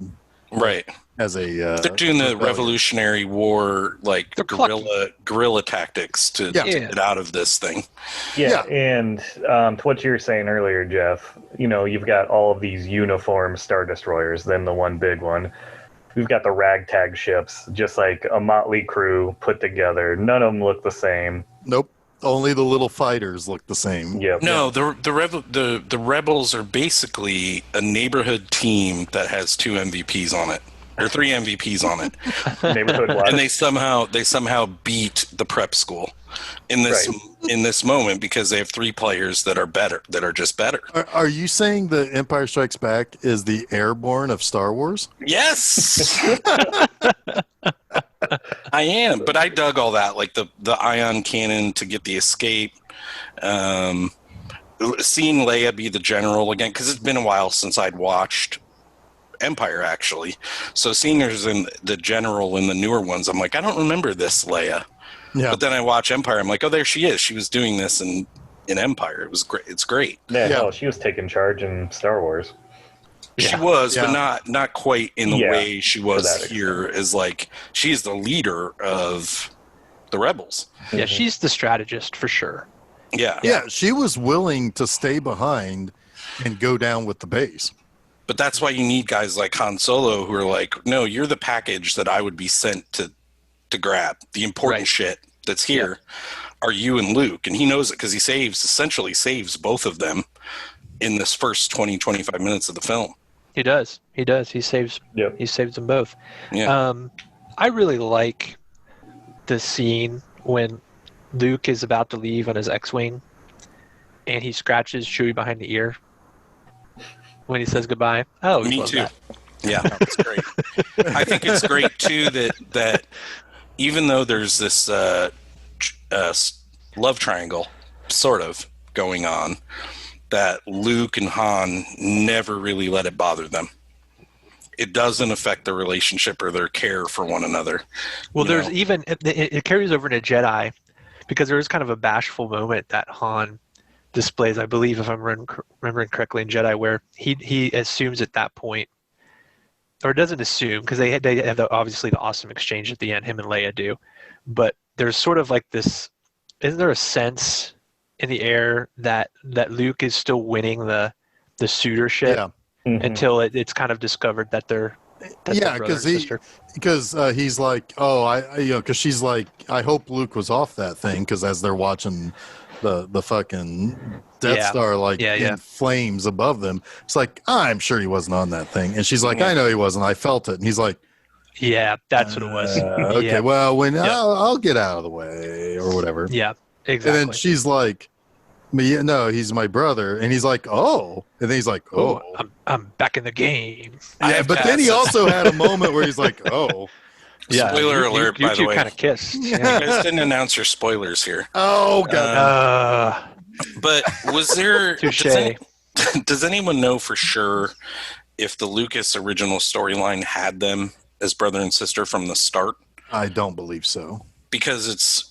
Right. As a They're doing the rebellion. Revolutionary War, like They're clucky. guerrilla tactics to Yeah. get out of this thing. Yeah, and to what you were saying earlier, Jeff, you've got all of these uniform Star Destroyers, then the one big one. We've got the ragtag ships, just like a motley crew put together. None of them look the same. Nope. Only the little fighters look the same. Yep. No, the rebels are basically a neighborhood team that has 2 MVPs on it, or 3 MVPs on it, Neighborhood watch. and they somehow beat the prep school in this moment because they have 3 players that are just better. Are you saying the Empire Strikes Back is the Airborne of Star Wars? Yes. I am, but I dug all that, like the ion cannon to get the escape. seeing Leia be the general again, because it's been a while since I'd watched Empire, actually. So seeing her as in the general in the newer ones, I'm like, I don't remember this Leia. Yeah. But then I watch Empire, I'm like, oh, there she is. She was doing this in Empire. It was great. It's great. Yeah, hell, she was taking charge in Star Wars. She was, but not quite in the way she was here. As like, she's the leader of the rebels. Yeah, she's the strategist for sure. Yeah, she was willing to stay behind and go down with the base. But that's why you need guys like Han Solo who are like, no, you're the package that I would be sent to grab. The important shit that's here are you and Luke. And he knows it because he essentially saves both of them in this first 20, 25 minutes of the film. He does. He saves them both. Yeah. I really like the scene when Luke is about to leave on his X-Wing and he scratches Chewie behind the ear when he says goodbye. Oh, me too. That. Yeah, that's great. I think it's great too that even though there's this love triangle sort of going on, that Luke and Han never really let it bother them. It doesn't affect their relationship or their care for one another. Well, there's even it carries over into Jedi, because there is kind of a bashful moment that Han displays, I believe, if I'm remembering correctly, in Jedi, where he assumes at that point, or doesn't assume, because they have obviously the awesome exchange at the end, him and Leia do, but there's sort of like this, isn't there a sense in the air that Luke is still winning the suitorship until it's kind of discovered that they're because he's like, because she's like, I hope Luke was off that thing, because as they're watching the fucking Death Star in flames above them, it's like, I'm sure he wasn't on that thing, and she's like, I know he wasn't, I felt it, and he's like, yeah, that's what it was. Okay, well, when I'll get out of the way or whatever. Yeah, exactly. And then she's like, no, he's my brother, and he's like, oh, and then he's like, oh, I'm back in the game. Yeah, but then he also had a moment where he's like, oh. Yeah, spoiler alert, by the way. You two kind of kissed. You guys didn't announce your spoilers here. Oh, God. But was there... Touché. Does anyone know for sure if the Lucas original storyline had them as brother and sister from the start? I don't believe so. Because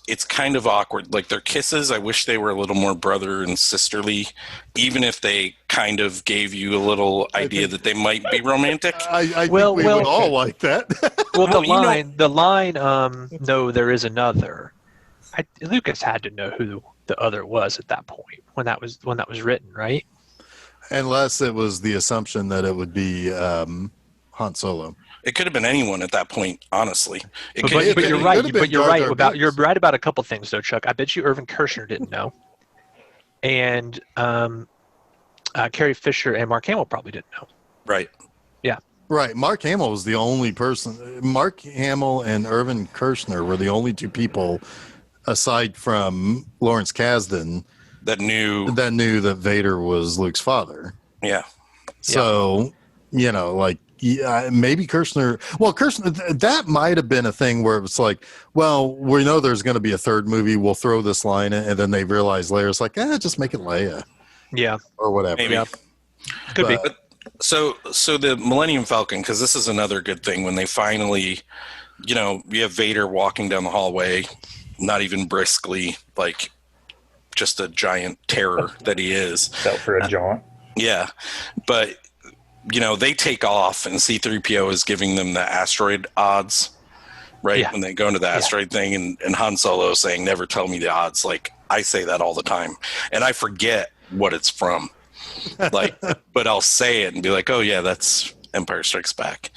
it's kind of awkward. Like, their kisses, I wish they were a little more brother and sisterly, even if they kind of gave you a little idea that they might be romantic. I think we would all like that. Well, the line, no, there is another. Lucas had to know who the other was at that point when that was written, right? Unless it was the assumption that it would be Han Solo. It could have been anyone at that point, honestly. But you're right. But you're right about a couple things, though, Chuck. I bet you Irvin Kershner didn't know, and Carrie Fisher and Mark Hamill probably didn't know. Right. Yeah. Right. Mark Hamill was the only person. Mark Hamill and Irvin Kershner were the only two people, aside from Lawrence Kasdan, that knew that Vader was Luke's father. Yeah. So, maybe Kershner. Well, Kershner, that might have been a thing where it's like, well, we know there's going to be a third movie. We'll throw this line in, and then they realize later it's like, just make it Leia. Yeah. Or whatever. Maybe. Yeah. Could be. So the Millennium Falcon, because this is another good thing when they finally, you have Vader walking down the hallway, not even briskly, like just a giant terror that he is. Out for a jaunt. Yeah. But they take off, and C-3PO is giving them the asteroid odds, right? Yeah. When they go into the asteroid thing, and Han Solo saying, never tell me the odds. Like, I say that all the time. And I forget what it's from. Like, but I'll say it and be like, oh, yeah, that's Empire Strikes Back.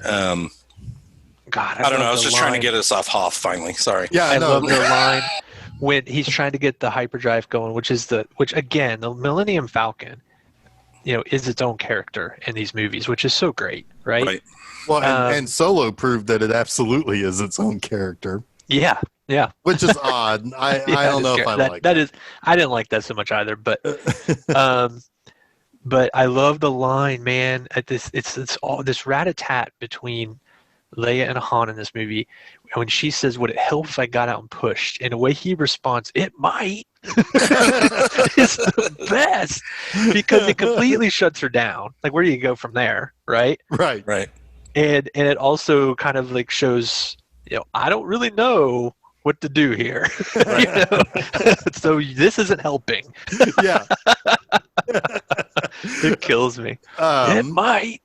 God, I don't know. I was just trying to get us off Hoth finally. Sorry. Yeah, I love the line when he's trying to get the hyperdrive going, which again, the Millennium Falcon, is its own character in these movies, which is so great, right? Right. Well, and Solo proved that it absolutely is its own character. Yeah, yeah. Which is odd. I don't know if I like that. I didn't like that so much either, but but I love the line, man. It's all this rat-a-tat between Leia and Han in this movie. When she says, "Would it help if I got out and pushed?" And the way he responds, "It might." is the best because it completely shuts her down. Like, where do you go from there, right? Right. And it also kind of like shows, I don't really know what to do here. So this isn't helping. Yeah. It kills me. It might.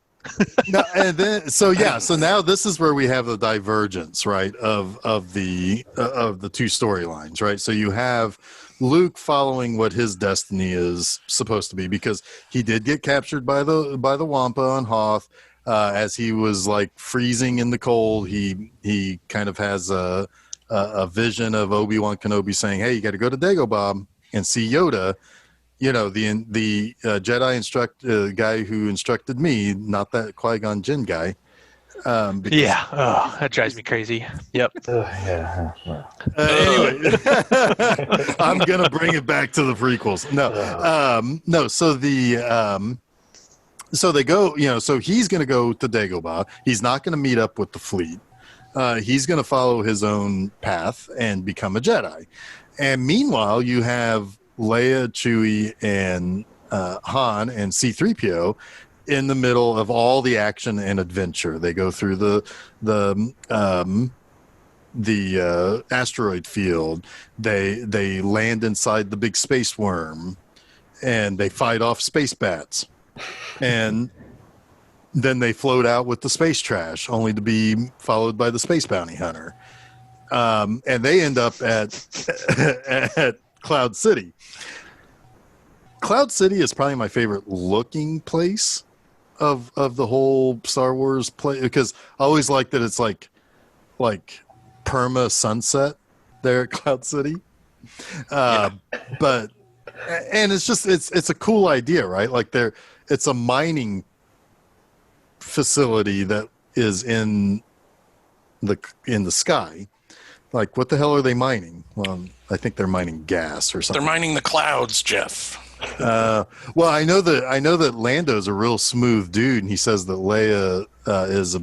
No, and then so now this is where we have the divergence, right, of the two storylines, right? So you have Luke following what his destiny is supposed to be, because he did get captured by the Wampa on Hoth. As he was like freezing in the cold, he kind of has a vision of Obi-Wan Kenobi saying, "Hey, you got to go to Dagobah and see Yoda." The Jedi guy who instructed me, not that Qui-Gon Jinn guy. That drives me crazy. Yep. Yeah. Anyway, I'm gonna bring it back to the prequels. No. So they go. So he's gonna go to Dagobah. He's not gonna meet up with the fleet. He's gonna follow his own path and become a Jedi. And meanwhile, you have Leia, Chewie, and Han and C-3PO in the middle of all the action and adventure. They go through the asteroid field. They land inside the big space worm, and they fight off space bats, and then they float out with the space trash, only to be followed by the space bounty hunter. And they end up at Cloud City. Cloud City is probably my favorite looking place of the whole Star Wars play, because I always like that it's like perma sunset there at Cloud City. But and it's just it's a cool idea, right? Like it's a mining facility that is in the sky. Like, what the hell are they mining? Well, I think they're mining gas or something. They're mining the clouds, Jeff. Well, I know that Lando's a real smooth dude, and he says that Leia is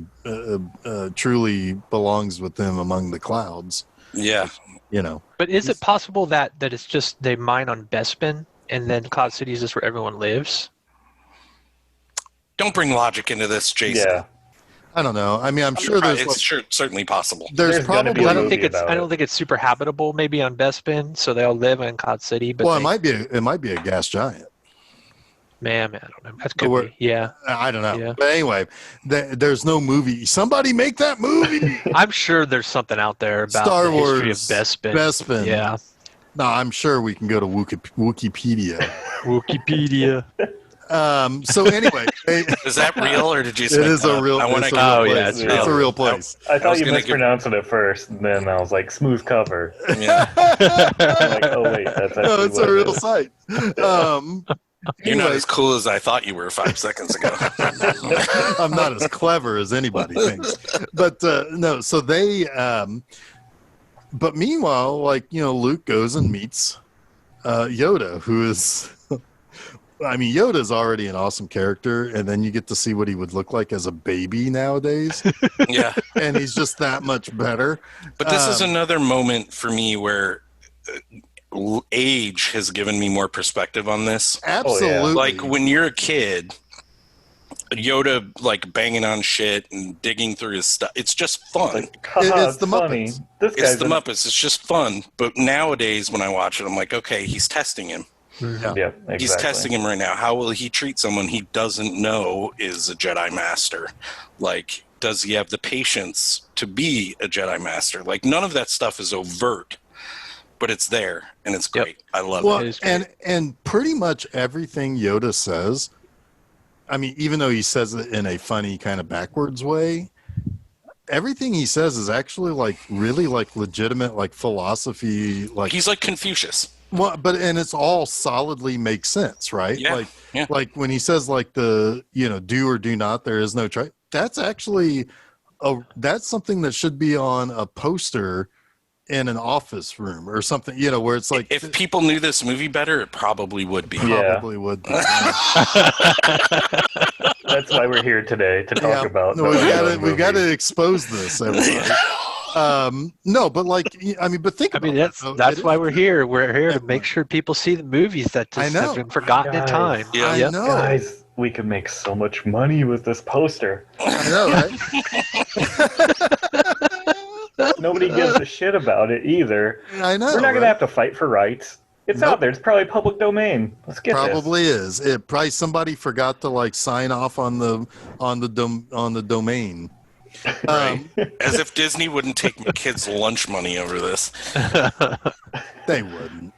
truly belongs with them among the clouds. Yeah. But is it possible that it's just they mine on Bespin and then Cloud City is just where everyone lives? Don't bring logic into this, Jason. Yeah. I don't know. I mean, I'm sure there's certainly possible. There's probably. I don't think it's super habitable. Maybe on Bespin, so they all live in Cloud City. But it might be a gas giant. Man, I don't know. That could be. Yeah. I don't know. Yeah. But anyway, there's no movie. Somebody make that movie. I'm sure there's something out there about Star the history Wars of Bespin. Bespin. Yeah. No, I'm sure we can go to Wikipedia. Wikipedia. So anyway, is that real, or did you? It is a real. I want to. Oh yeah, it's real. It's a real place. I thought you mispronounced it at first, and then I was like, "Smooth cover." Yeah. I'm like, oh wait, that's actually No, it's a real site. You're not as cool as I thought you were 5 seconds ago. I'm not as clever as anybody thinks. But no, so they. But meanwhile, Luke goes and meets Yoda, who is. I mean, Yoda's already an awesome character, and then you get to see what he would look like as a baby nowadays. Yeah. And he's just that much better. But this is another moment for me where age has given me more perspective on this. Absolutely. Oh, yeah. Like, when you're a kid, Yoda, like, banging on shit and digging through his stuff, it's just fun. Like, it's the funny. Muppets. It's the Muppets. It's just fun. But nowadays, when I watch it, I'm like, okay, he's testing him. Yeah, exactly. He's testing him right now. How will he treat someone he doesn't know is a Jedi Master? Like, does he have the patience to be a Jedi Master? Like, none of that stuff is overt, but it's there, and it's great. Yep. I love it. And pretty much everything Yoda says, I mean, even though he says it in a funny kind of backwards way, everything he says is actually really legitimate, philosophy. He's like Confucius. Well, and it's all solidly makes sense, right? Yeah. Like when he says do or do not, there is no try. That's actually that's something that should be on a poster in an office room or something, where it's like, if people knew this movie better, it probably would be. Probably would be. That's why we're here today to talk about. We've got to expose this, everybody. No, but like, I mean, but think I about mean, that. that's why we're here. We're here to make sure people see the movies that just have been forgotten in time. Yeah. I know. Guys, we could make so much money with this poster. I know, right? Nobody gives a shit about it either. I know. We're not going right? to have to fight for rights. It's Nope. out there. It's probably public domain. Let's get Probably is. It probably somebody forgot to like sign off on the domain. Right. As if Disney wouldn't take my kids' lunch money over this. They wouldn't.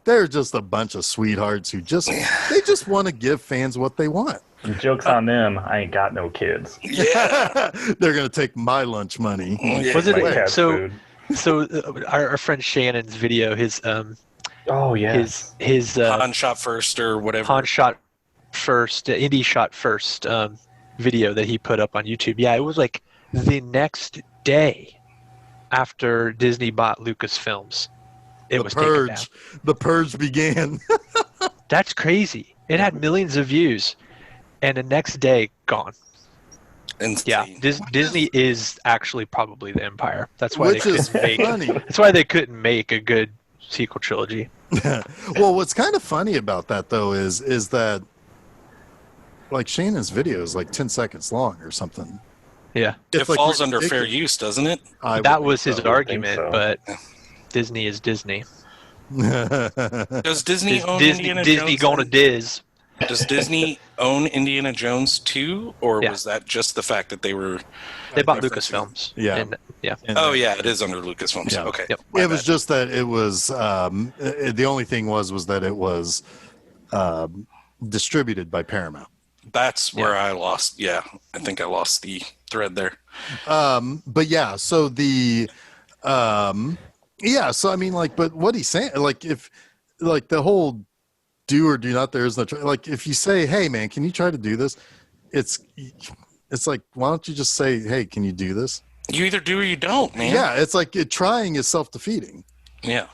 They're just a bunch of sweethearts who just want to give fans what they want. this. Joke's on them. I ain't got no kids. Yeah. They're gonna take my lunch money. Yeah. Was it My cat's so? food. So our friend Shannon's video, his Oh, yes. his Han shot first or whatever. Han shot first, Indy shot first video that he put up on YouTube. Yeah, it was like the next day after Disney bought Lucasfilms. It was taken down. The purge began. That's crazy. It had millions of views, and the next day gone. Insane. Yeah, Disney is actually probably the empire. That's why Which is funny. That's why they couldn't make a good sequel trilogy. Well, what's kind of funny about that though is that like Shannon's video is like 10 seconds long or something. Yeah, It like falls under fair ridiculous. use, doesn't it? that was his argument, so. but Disney is Disney. Does Disney own Disney Indiana Disney Jones? going to Diz. Does Disney own Indiana Jones too, or Yeah. was that just the fact that they were? They bought referencing- Lucasfilms. Yeah. And, yeah. And Oh yeah, it is under Lucasfilms. Yeah. Okay. Yep. My It was bad. just that it was the only thing was that it was distributed by Paramount. That's where I lost. Yeah, I think I lost the thread there. But yeah, so so I mean, like, but what he's saying, like, if like the whole do or do not, there is no like, if you say, hey man, can you try to do this? It's like, why don't you just say, hey, can you do this? You either do or you don't, man. Yeah, it's like trying is self-defeating. Yeah.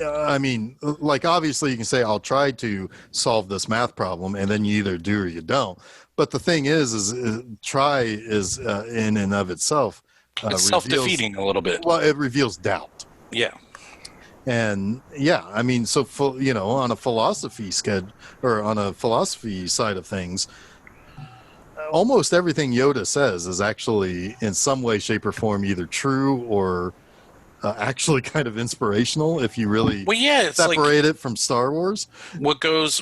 I mean, like, obviously you can say, I'll try to solve this math problem, and then you either do or you don't. But the thing is try is in and of itself. It's self-defeating a little bit. Well, it reveals doubt. Yeah. And yeah, I mean, so on a philosophy on a philosophy side of things, almost everything Yoda says is actually in some way, shape, or form either true or actually kind of inspirational if you really Well, yeah, it's like separate it from Star Wars. what goes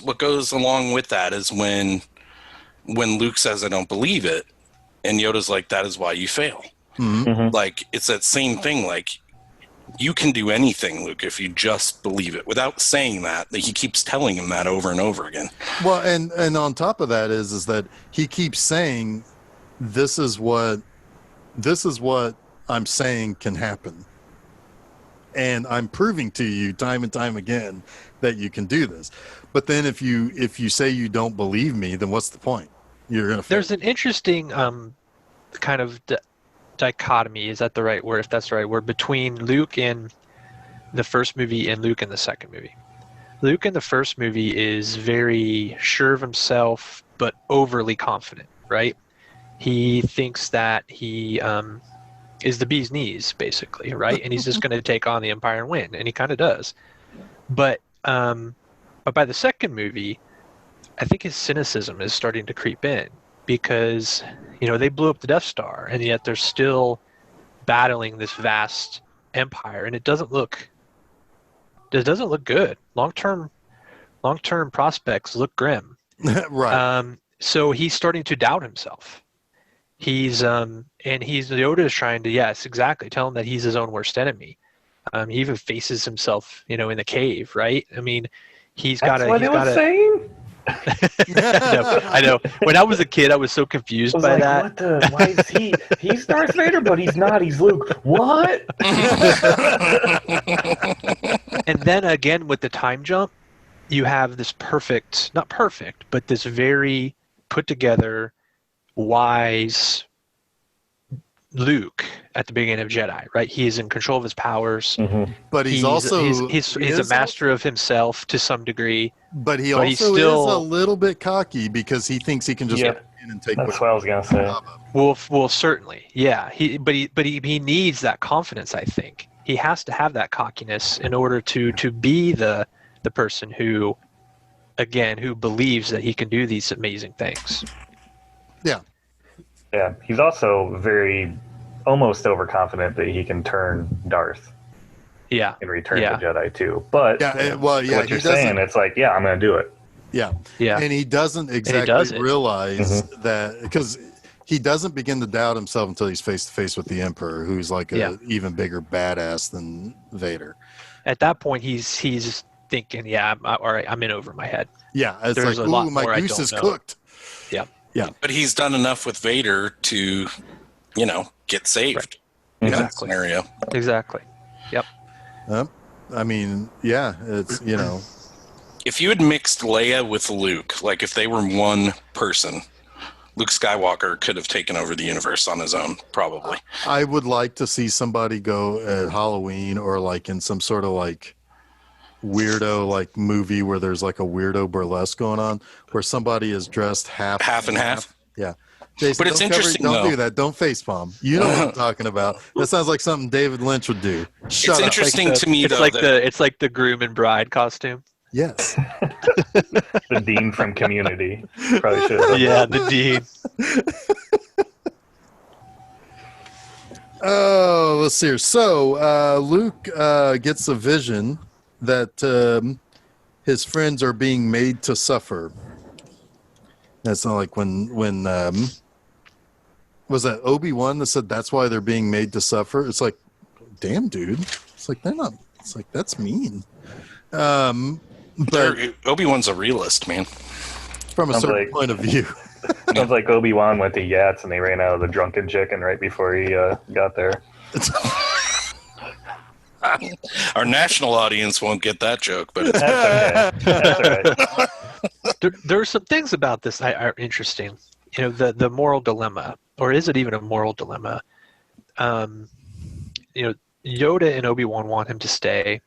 along with that is when Luke says, "I don't believe it," and Yoda's like, "That is why you fail." Mm-hmm. Like, it's that same thing. Like, you can do anything, Luke, if you just believe it. Without saying that, he keeps telling him that over and over again. Well, and on top of that is that he keeps saying, this is what I'm saying can happen. And I'm proving to you time and time again that you can do this. But then if you say you don't believe me, then what's the point? You're going to fail. There's an interesting kind of dichotomy, is that the right word, if that's the right word, between Luke in the first movie and Luke in the second movie. Luke in the first movie is very sure of himself, but overly confident, right? He thinks that he is the bee's knees, basically, right? And he's just going to take on the Empire and win, and he kind of does. But by the second movie, I think his cynicism is starting to creep in, because they blew up the Death Star, and yet they're still battling this vast empire, and it doesn't look good. Long-term prospects look grim. Right. So he's starting to doubt himself. Yoda is trying to, yes, exactly, tell him that he's his own worst enemy. He even faces himself, in the cave, right? I mean, That's what it was saying? I know. When I was a kid, I was so confused by that. Why is he's Darth Vader, but he's not. He's Luke. What? And then again, with the time jump, you have this not perfect, but this very put together, wise Luke at the beginning of Jedi, right? He is in control of his powers. Mm-hmm. But he's also he's a master of himself to some degree. But he But he's also still- is a little bit cocky because he thinks he can just in and take That's what I was gonna say. Well, certainly, yeah. But he needs that confidence. I think he has to have that cockiness in order to be the person who believes that he can do these amazing things. Yeah. Yeah, he's also very almost overconfident that he can turn Darth. Yeah. In Return of the Jedi too. But what you're saying, it's like, yeah, I'm going to do it. Yeah. Yeah. And he doesn't exactly realize that, because he doesn't begin to doubt himself until he's face to face with the Emperor, who's like a even bigger badass than Vader. At that point, he's thinking, all right, I'm in over my head. Yeah. It's There's like, a lot ooh, my goose is cooked. Yeah. Yeah. But he's done enough with Vader to, get saved. Right. In that scenario. Exactly. Yep. I mean, yeah, it's, If you had mixed Leia with Luke, like if they were one person, Luke Skywalker could have taken over the universe on his own, probably. I would like to see somebody go at Halloween or like in some sort of like weirdo like movie where there's like a weirdo burlesque going on where somebody is dressed half and half. Yeah. Jason, but it's interesting, don't do that. Don't facepalm. You know what I'm talking about. That sounds like something David Lynch would do. It's interesting to me, it's though. It's like the groom and bride costume. Yes. The dean from Community. Probably should have. Yeah, the dean. Oh, let's see here. So Luke gets a vision that his friends are being made to suffer. That's not like when was that Obi-Wan that said that's why they're being made to suffer? It's like, damn, dude. It's like they're not. It's like that's mean. But Obi-Wan's a realist, man. From a certain point of view. Sounds like Obi-Wan went to Yats and they ran out of the drunken chicken right before he got there. Our national audience won't get that joke, but that's okay. That's all right. There are some things about this that are interesting. The moral dilemma, or is it even a moral dilemma? Yoda and Obi-Wan want him to stay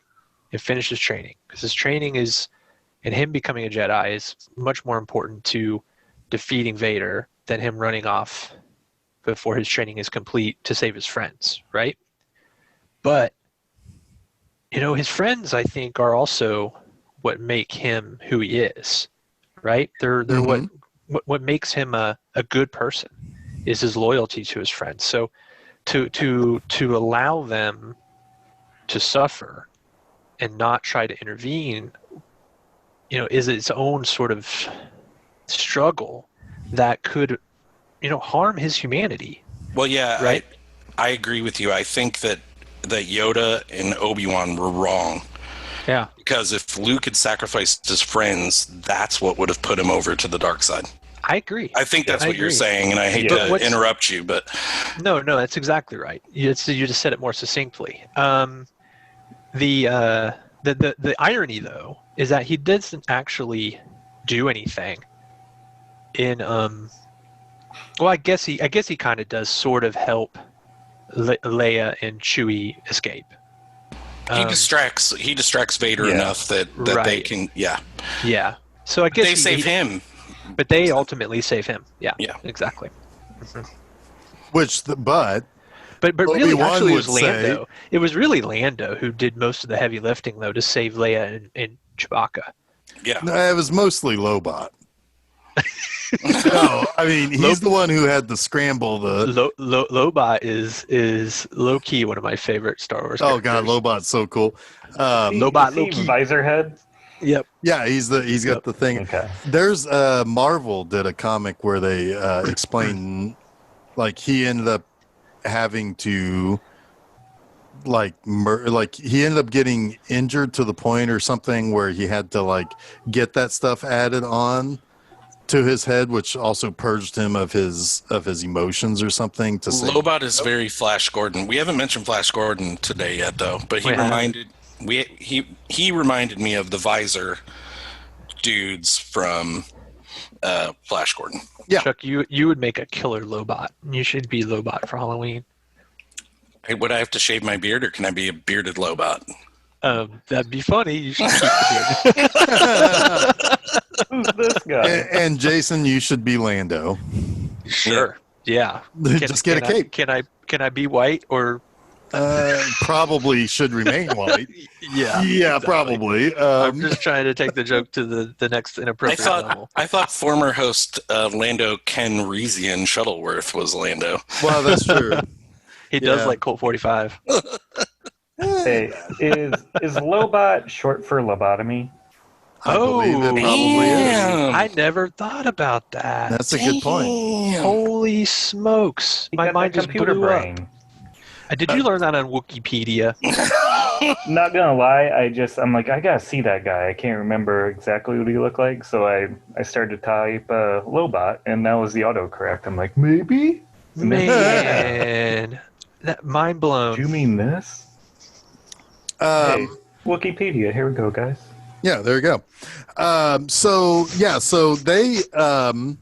and finish his training, because his training and him becoming a Jedi is much more important to defeating Vader than him running off before his training is complete to save his friends, right? But his friends, I think, are also what make him who he is, right? They're what makes him a good person is his loyalty to his friends. So to allow them to suffer and not try to intervene, is its own sort of struggle that could, harm his humanity. Well, yeah, right. I agree with you. I think that Yoda and Obi-Wan were wrong. Yeah. Because if Luke had sacrificed his friends, that's what would have put him over to the dark side. I agree. I think that's what you're saying, and I hate to interrupt you, but no, that's exactly right. You just said it more succinctly. The irony, though, is that he doesn't actually do anything. Well, I guess he kind of does sort of help Leia and Chewie escape. He distracts Vader enough that they can, yeah. So I guess they save him, but they ultimately save him. Yeah, exactly. Mm-hmm. But really, actually, it was Lando. It was really Lando who did most of the heavy lifting, though, to save Leia and Chewbacca. Yeah, no, it was mostly Lobot. No, I mean he's the one who had to scramble the. Lobot is low key one of my favorite Star Wars. Oh god, Lobot's so cool. Lobot low key visor head. Yep. Yeah, he's got the thing. Okay. There's Marvel did a comic where they explain like he ended up having to he ended up getting injured to the point or something where he had to get that stuff added on to his head, which also purged him of his emotions or something. Lobot is very Flash Gordon. We haven't mentioned Flash Gordon today yet, though, but he reminded me of the visor dudes from Flash Gordon. Yeah, Chuck, you would make a killer Lobot. You should be Lobot for Halloween. Hey, would I have to shave my beard, or can I be a bearded Lobot? That'd be funny. You should keep the beard. Who's this guy? And Jason, you should be Lando. Sure. Yeah. Just get a cape. Can I be white or? Probably should remain white. Yeah. Yeah, exactly. probably. I'm just trying to take the joke to the next inappropriate level. I thought former host Lando Ken Reesian Shuttleworth was Lando. Well, that's true. He does like Colt 45. Hey, is Lobot short for lobotomy? I believe it probably is. I never thought about that. That's a good point. Holy smokes. He My got mind that just computer blew brain. up. Did you learn that on Wikipedia? Not gonna lie, I'm like, I gotta see that guy. I can't remember exactly what he looked like, so I started to type Lobot, and that was the autocorrect. I'm like, maybe? Man. That mind blown. Do you mean this? Hey, Wikipedia, here we go, guys. Yeah, there you go. So they now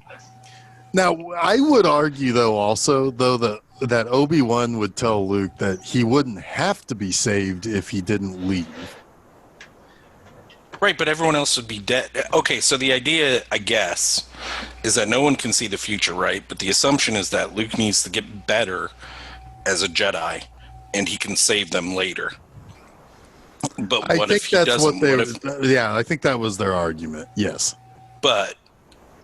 I would argue though also that Obi-Wan would tell Luke that he wouldn't have to be saved if he didn't leave. Right, but everyone else would be dead. Okay, so the idea, I guess, is that no one can see the future, right? But the assumption is that Luke needs to get better as a Jedi, and he can save them later. But what if he doesn't? I think that was their argument. Yes. But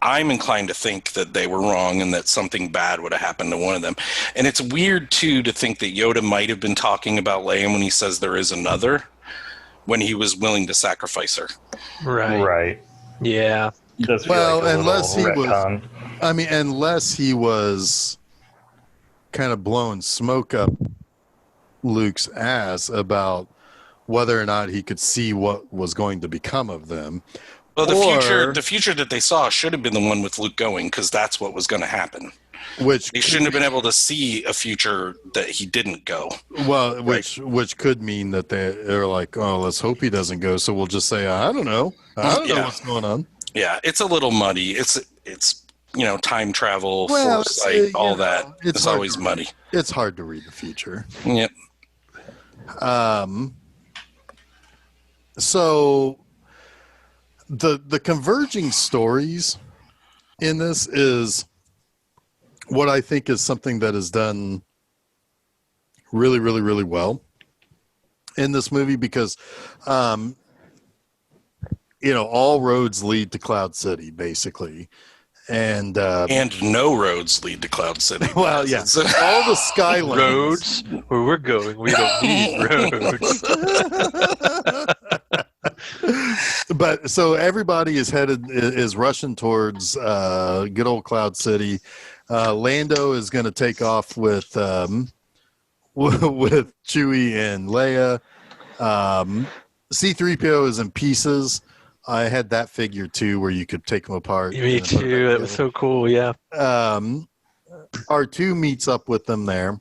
I'm inclined to think that they were wrong and that something bad would have happened to one of them. And it's weird, too, to think that Yoda might have been talking about Leia when he says there is another, when he was willing to sacrifice her. Right. Yeah. Well, unless he was kind of blowing smoke up Luke's ass about whether or not he could see what was going to become of them. Well, the future that they saw should have been the one with Luke going, because that's what was going to happen. Which they shouldn't have been able to see a future that he didn't go. Well, which could mean that they're like, oh, let's hope he doesn't go. So we'll just say, I don't know. I don't know what's going on. Yeah, it's a little muddy. It's time travel, foresight, all that. It's always muddy. It's hard to read the future. Yep. So the converging stories in this is what I think is something that is done really, really, really well in this movie because, all roads lead to Cloud City, basically. And no roads lead to Cloud City. Well, yeah. All the Skylands. Roads? Where we're going, we don't need roads. But so everybody is rushing towards good old Cloud City. Lando is going to take off with Chewie and Leia. C-3PO is in pieces. I had that figure too, where you could take them apart. Me too. That was so cool. Yeah. R2 meets up with them there,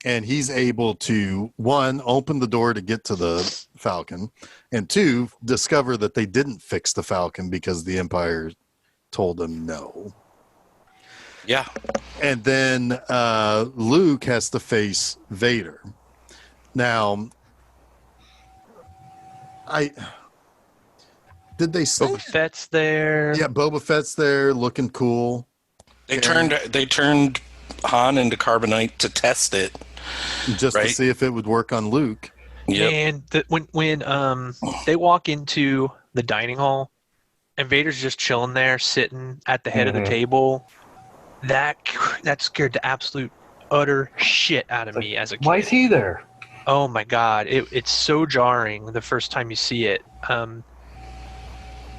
and he's able to, one, open the door to get to the Falcon, and two, discover that they didn't fix the Falcon because the Empire told them no. Yeah. And then Luke has to face Vader. Now, did they say Boba Fett's there? Yeah, Boba Fett's there, looking cool. They turned Han into carbonite to test it, just to see if it would work on Luke. Yep. And when they walk into the dining hall, and Vader's just chilling there, sitting at the head of the table, that scared the absolute utter shit out of me as a kid. Why is he there? Oh my god, it's so jarring the first time you see it.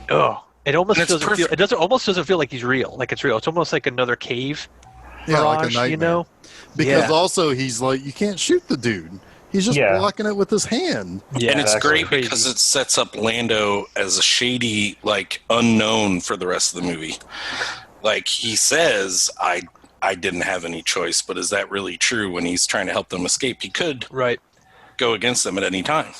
It almost doesn't feel like he's real. Like it's real. It's almost like another cave mirage, like a nightmare. Because also he's like, you can't shoot the dude. He's just blocking it with his hand. Yeah, and it's great because it sets up Lando as a shady, unknown for the rest of the movie. Like he says, I didn't have any choice, but is that really true? When he's trying to help them escape, he could go against them at any time.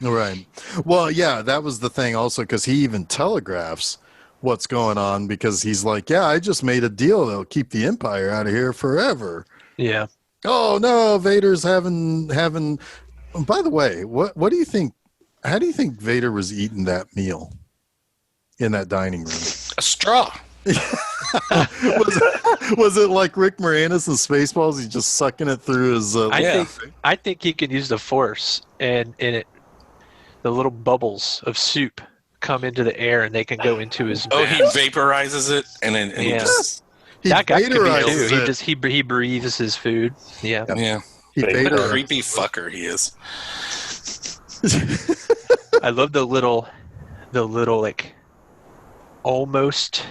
Right. Well, yeah, that was the thing also, because he even telegraphs what's going on, because he's like, yeah, I just made a deal that'll keep the Empire out of here forever. Yeah. Oh no, Vader's having. By the way, what do you think? How do you think Vader was eating that meal in that dining room? A straw. was it like Rick Moranis in Spaceballs? He's just sucking it through his. I think he can use the Force, and the little bubbles of soup come into the air, and they can go into his. Oh, mouth. he vaporizes it, and then he just. That guy could be vaporizes too. it. He breathes his food. Yeah. Yeah. He What a vaporizes creepy it. fucker he is. I love the little like almost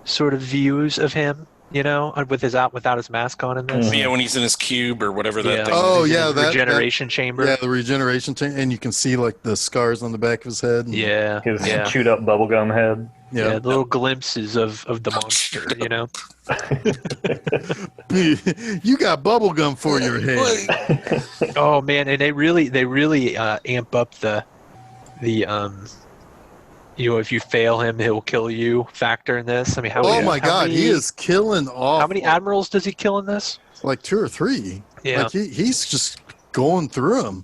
sort of views of him, without his mask on in this. Yeah, when he's in his cube or whatever that Yeah. thing Oh, is. yeah, that regeneration chamber. Yeah, the regeneration tank, and you can see like the scars on the back of his head. And, Yeah. His Yeah. chewed up bubblegum head. Yeah, the little glimpses of the monster, You got bubble gum for your head. Oh man, and they really amp up the if you fail him, he'll kill you factor in this. I mean, Oh my God, he is killing off. How many admirals does he kill in this? Like 2 or 3. Yeah. Like he's just going through them.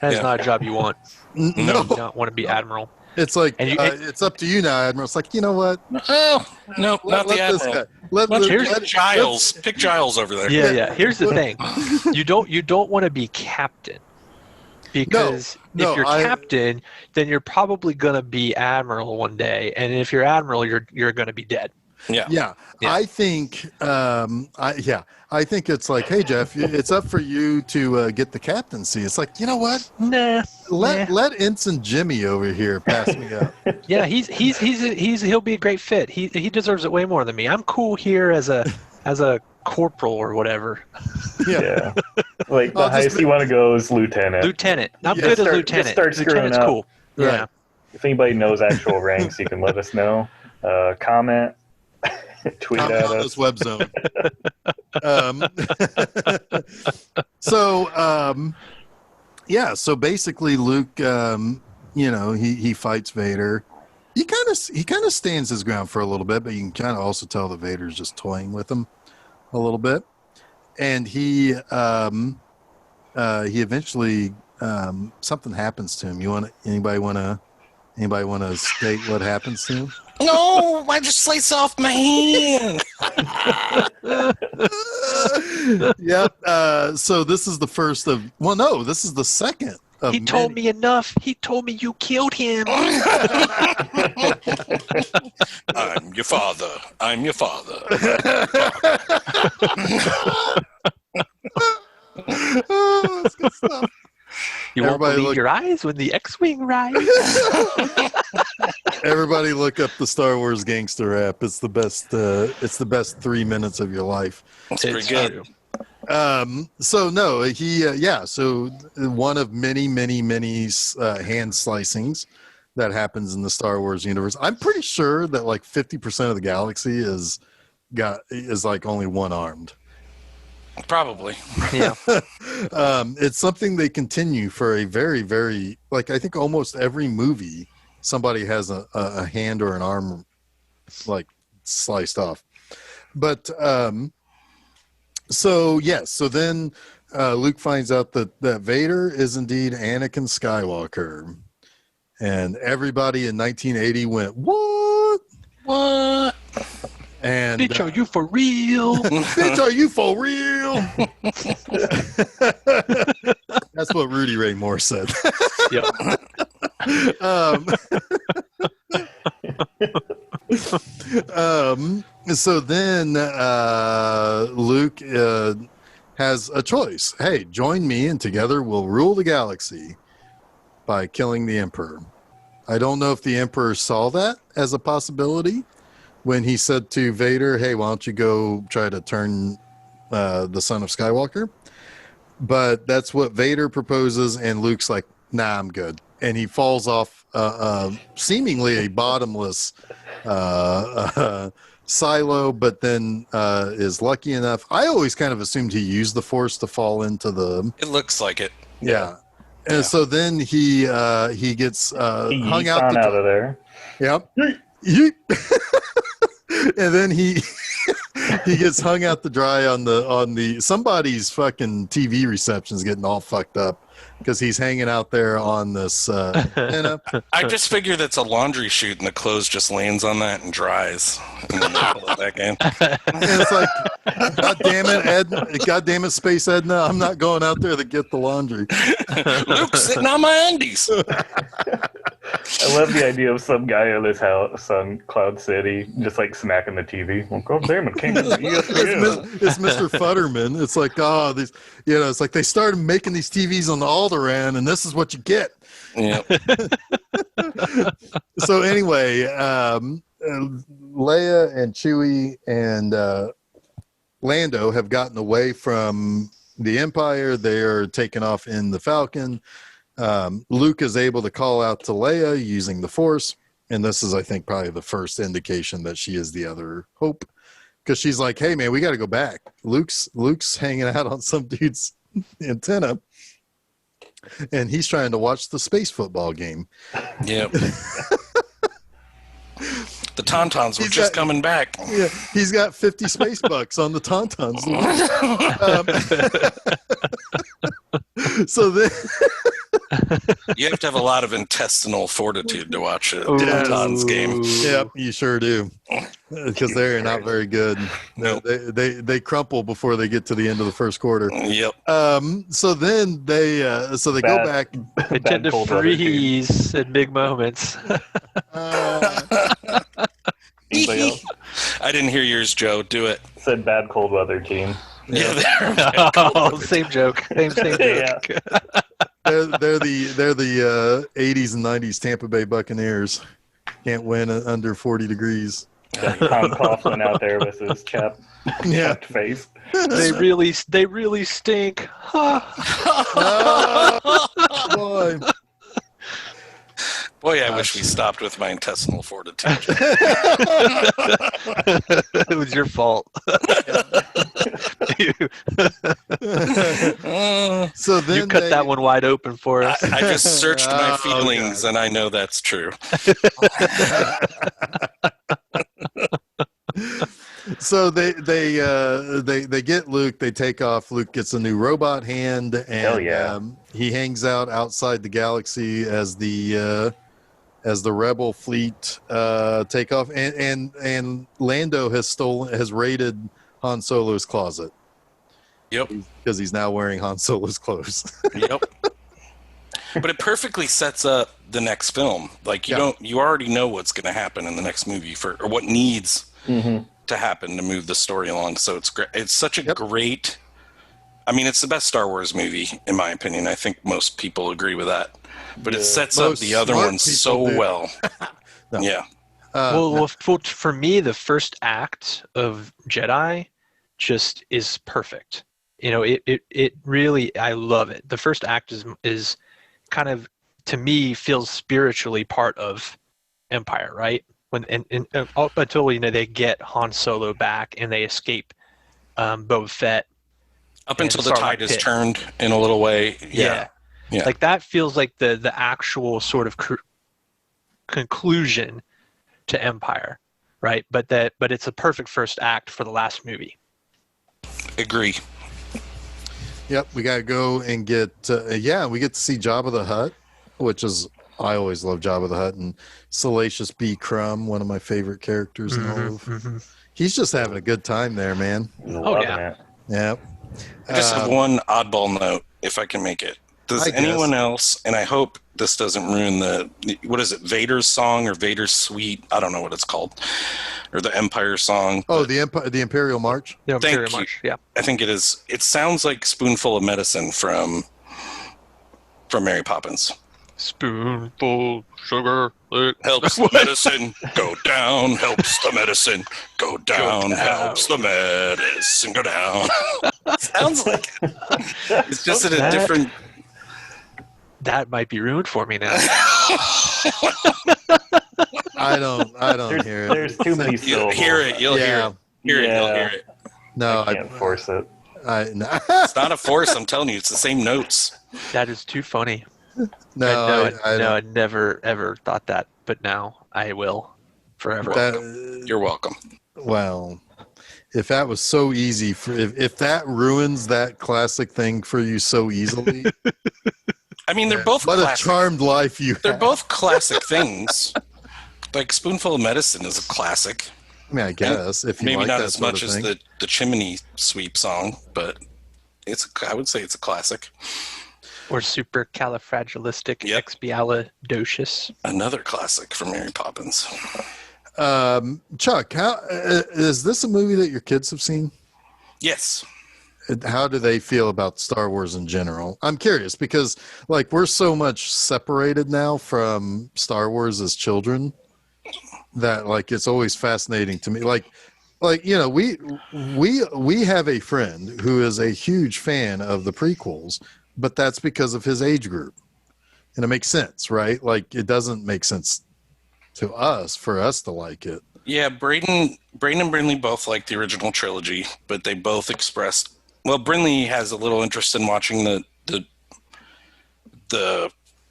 That's Yeah. not a job you want. No, You do not want to be admiral. it's like And it's up to you now, Admiral. It's like, you know what? Oh, no, not the this Admiral. guy. Let Pick Giles. Pick Giles over there. Yeah. Here's the thing: you don't want to be captain, because No, if you're captain, then you're probably gonna be admiral one day, and if you're admiral, you're gonna be dead. Yeah. Yeah, I think I think it's like, hey Jeff, it's up for you to get the captaincy. It's like, you know what? Nah. Let Ensign Jimmy over here pass me up. Yeah, he'll be a great fit. He deserves it way more than me. I'm cool here as a corporal or whatever. Yeah. Like the highest you want to go is lieutenant. Lieutenant. I'm Yeah, good as just lieutenant. start screwing Lieutenant's up. cool. Yeah. Right. If anybody knows actual ranks, you can let us know. Comment, tweet Comment at on us. this web zone. So basically Luke, he fights Vader. He kind of stands his ground for a little bit, but you can kind of also tell that Vader's just toying with him a little bit. And he eventually something happens to him. Anybody want to state what happens to him? No, I just slice off my hand. Yep. So this is the first of. Well, no, this is the second. Of He told many. me enough. He told me you killed him. I'm your father. I'm your father. Oh, that's good stuff. You won't Everybody believe look- your eyes when the X-wing rides. Everybody look up the Star Wars gangster rap. It's the best. It's the best 3 minutes of your life. That's pretty good. So no, he so one of many hand slicings that happens in the Star Wars universe. I'm pretty sure that like 50% of the galaxy is like only one armed. Probably. Yeah. It's something they continue for a very, very, like, I think almost every movie somebody has a hand or an arm like sliced off. But so then Luke finds out that Vader is indeed Anakin Skywalker, and everybody in 1980 went, what? And Bitch, are you for real? bitch, are you for real? That's what Rudy Ray Moore said. Yep. So then Luke has a choice. Hey, join me and together we'll rule the galaxy by killing the Emperor. I don't know if the Emperor saw that as a possibility when he said to Vader, hey, why don't you go try to turn the son of Skywalker? But that's what Vader proposes, and Luke's like, nah, I'm good. And he falls off seemingly a bottomless silo, but then is lucky enough. I always kind of assumed he used the Force to fall into the... It looks like it. Yeah. And so then he gets He hung yeets out on the out of there. Yep. Yeet. And then he gets hung out to dry on the somebody's fucking TV reception's getting all fucked up because he's hanging out there on this antenna. I just figure that's a laundry chute and the clothes just lands on that and dries. And then you pull it back in. And it's like, God damn it, God damn it, Space Edna, I'm not going out there to get the laundry. Luke's sitting on my undies. I love the idea of some guy in his house on Cloud City just like smacking the TV. Well, God damn it, King of the ESPN. It's Mr. Futterman. It's like, oh, these, it's like they started making these TVs on the Alderaan, and this is what you get. Yeah. So anyway, Leia and Chewie and Lando have gotten away from the Empire. They are taken off in the Falcon. Luke is able to call out to Leia using the Force, and this is, I think, probably the first indication that she is the other Hope, because she's like, "Hey, man, we got to go back." Luke's hanging out on some dude's antenna, and he's trying to watch the space football game. Yep. The Tauntauns were just coming back. Yeah, he's got 50 space bucks on the Tauntauns. So then. You have to have a lot of intestinal fortitude to watch a Tauntauns game. Yep, you sure do, because they're not very good. Nope. They crumple before they get to the end of the first quarter. Yep. So then they go back. They tend to freeze in big moments. Anybody else? I didn't hear yours, Joe. Do it. Said bad cold weather team. Yeah, Oh, same joke. Same joke. Yeah. They're the 80s and 90s Tampa Bay Buccaneers. Can't win under 40 degrees. Tom Coughlin out there with his chapped face. They really stink. Boy. Boy, I wish we stopped with my intestinal fortitude. It was your fault. So then you cut that one wide open for us. I just searched my feelings, and I know that's true. So they get Luke. They take off. Luke gets a new robot hand, and Hell yeah. He hangs out outside the galaxy as the rebel fleet take off. And Lando has raided Han Solo's closet. Yep. Because he's now wearing Han Solo's clothes. Yep. But it perfectly sets up the next film. Like you already know what's going to happen in the next movie or what needs to happen to move the story along. So it's great. It's such a great. I mean, it's the best Star Wars movie in my opinion. I think most people agree with that. But it sets up the other ones so well. No. Yeah. Well, for me, the first act of Jedi just is perfect. It really, I love it. The first act is kind of, to me, feels spiritually part of Empire, right? And up until they get Han Solo back and they escape Boba Fett. Up until the tide is turned in a little way. Yeah. Like that feels like the actual sort of conclusion to Empire, right? But it's a perfect first act for the last movie. Agree. Yep, we got to go and get we get to see Jabba the Hutt, which is, I always love Jabba the Hutt, and Salacious B. Crumb, one of my favorite characters in all of. He's just having a good time there, man. Loving it. Yep. I just have one oddball note, if I can make it. Does anyone else, and I hope this doesn't ruin what is it, Vader's song or Vader's Suite? I don't know what it's called. Or the Empire song. Oh, the Imperial March? The Imperial March, yeah. I think it is. It sounds like Spoonful of Medicine from Mary Poppins. Spoonful sugar. Helps the medicine go down, helps the medicine go down, helps the medicine go down. Sounds like it. It's just in a different... That might be ruined for me now. I don't hear it. There's too many syllables. You'll hear it. You'll hear it. No, I can't force it. No. It's not a force. I'm telling you, it's the same notes. That is too funny. No, I never ever thought that, but now I will forever. You're welcome. Well, if that was so easy for if that ruins that classic thing for you so easily. I mean, they're both what classic. a charmed life you They're have. both classic things. Like Spoonful of Medicine is a classic. I mean, I guess if you maybe like not that as sort much of as thing. the Chimney Sweep song, but I would say it's a classic. Or supercalifragilisticexpialidocious. Another classic from Mary Poppins. Chuck, how is this a movie that your kids have seen? Yes. How do they feel about Star Wars in general? I'm curious because like we're so much separated now from Star Wars as children that like it's always fascinating to me. Like you know, we have a friend who is a huge fan of the prequels, but that's because of his age group. And it makes sense, right? Like it doesn't make sense to us for us to like it. Yeah, Braden and Brinley both like the original trilogy, but they both expressed. Well, Brinley has a little interest in watching the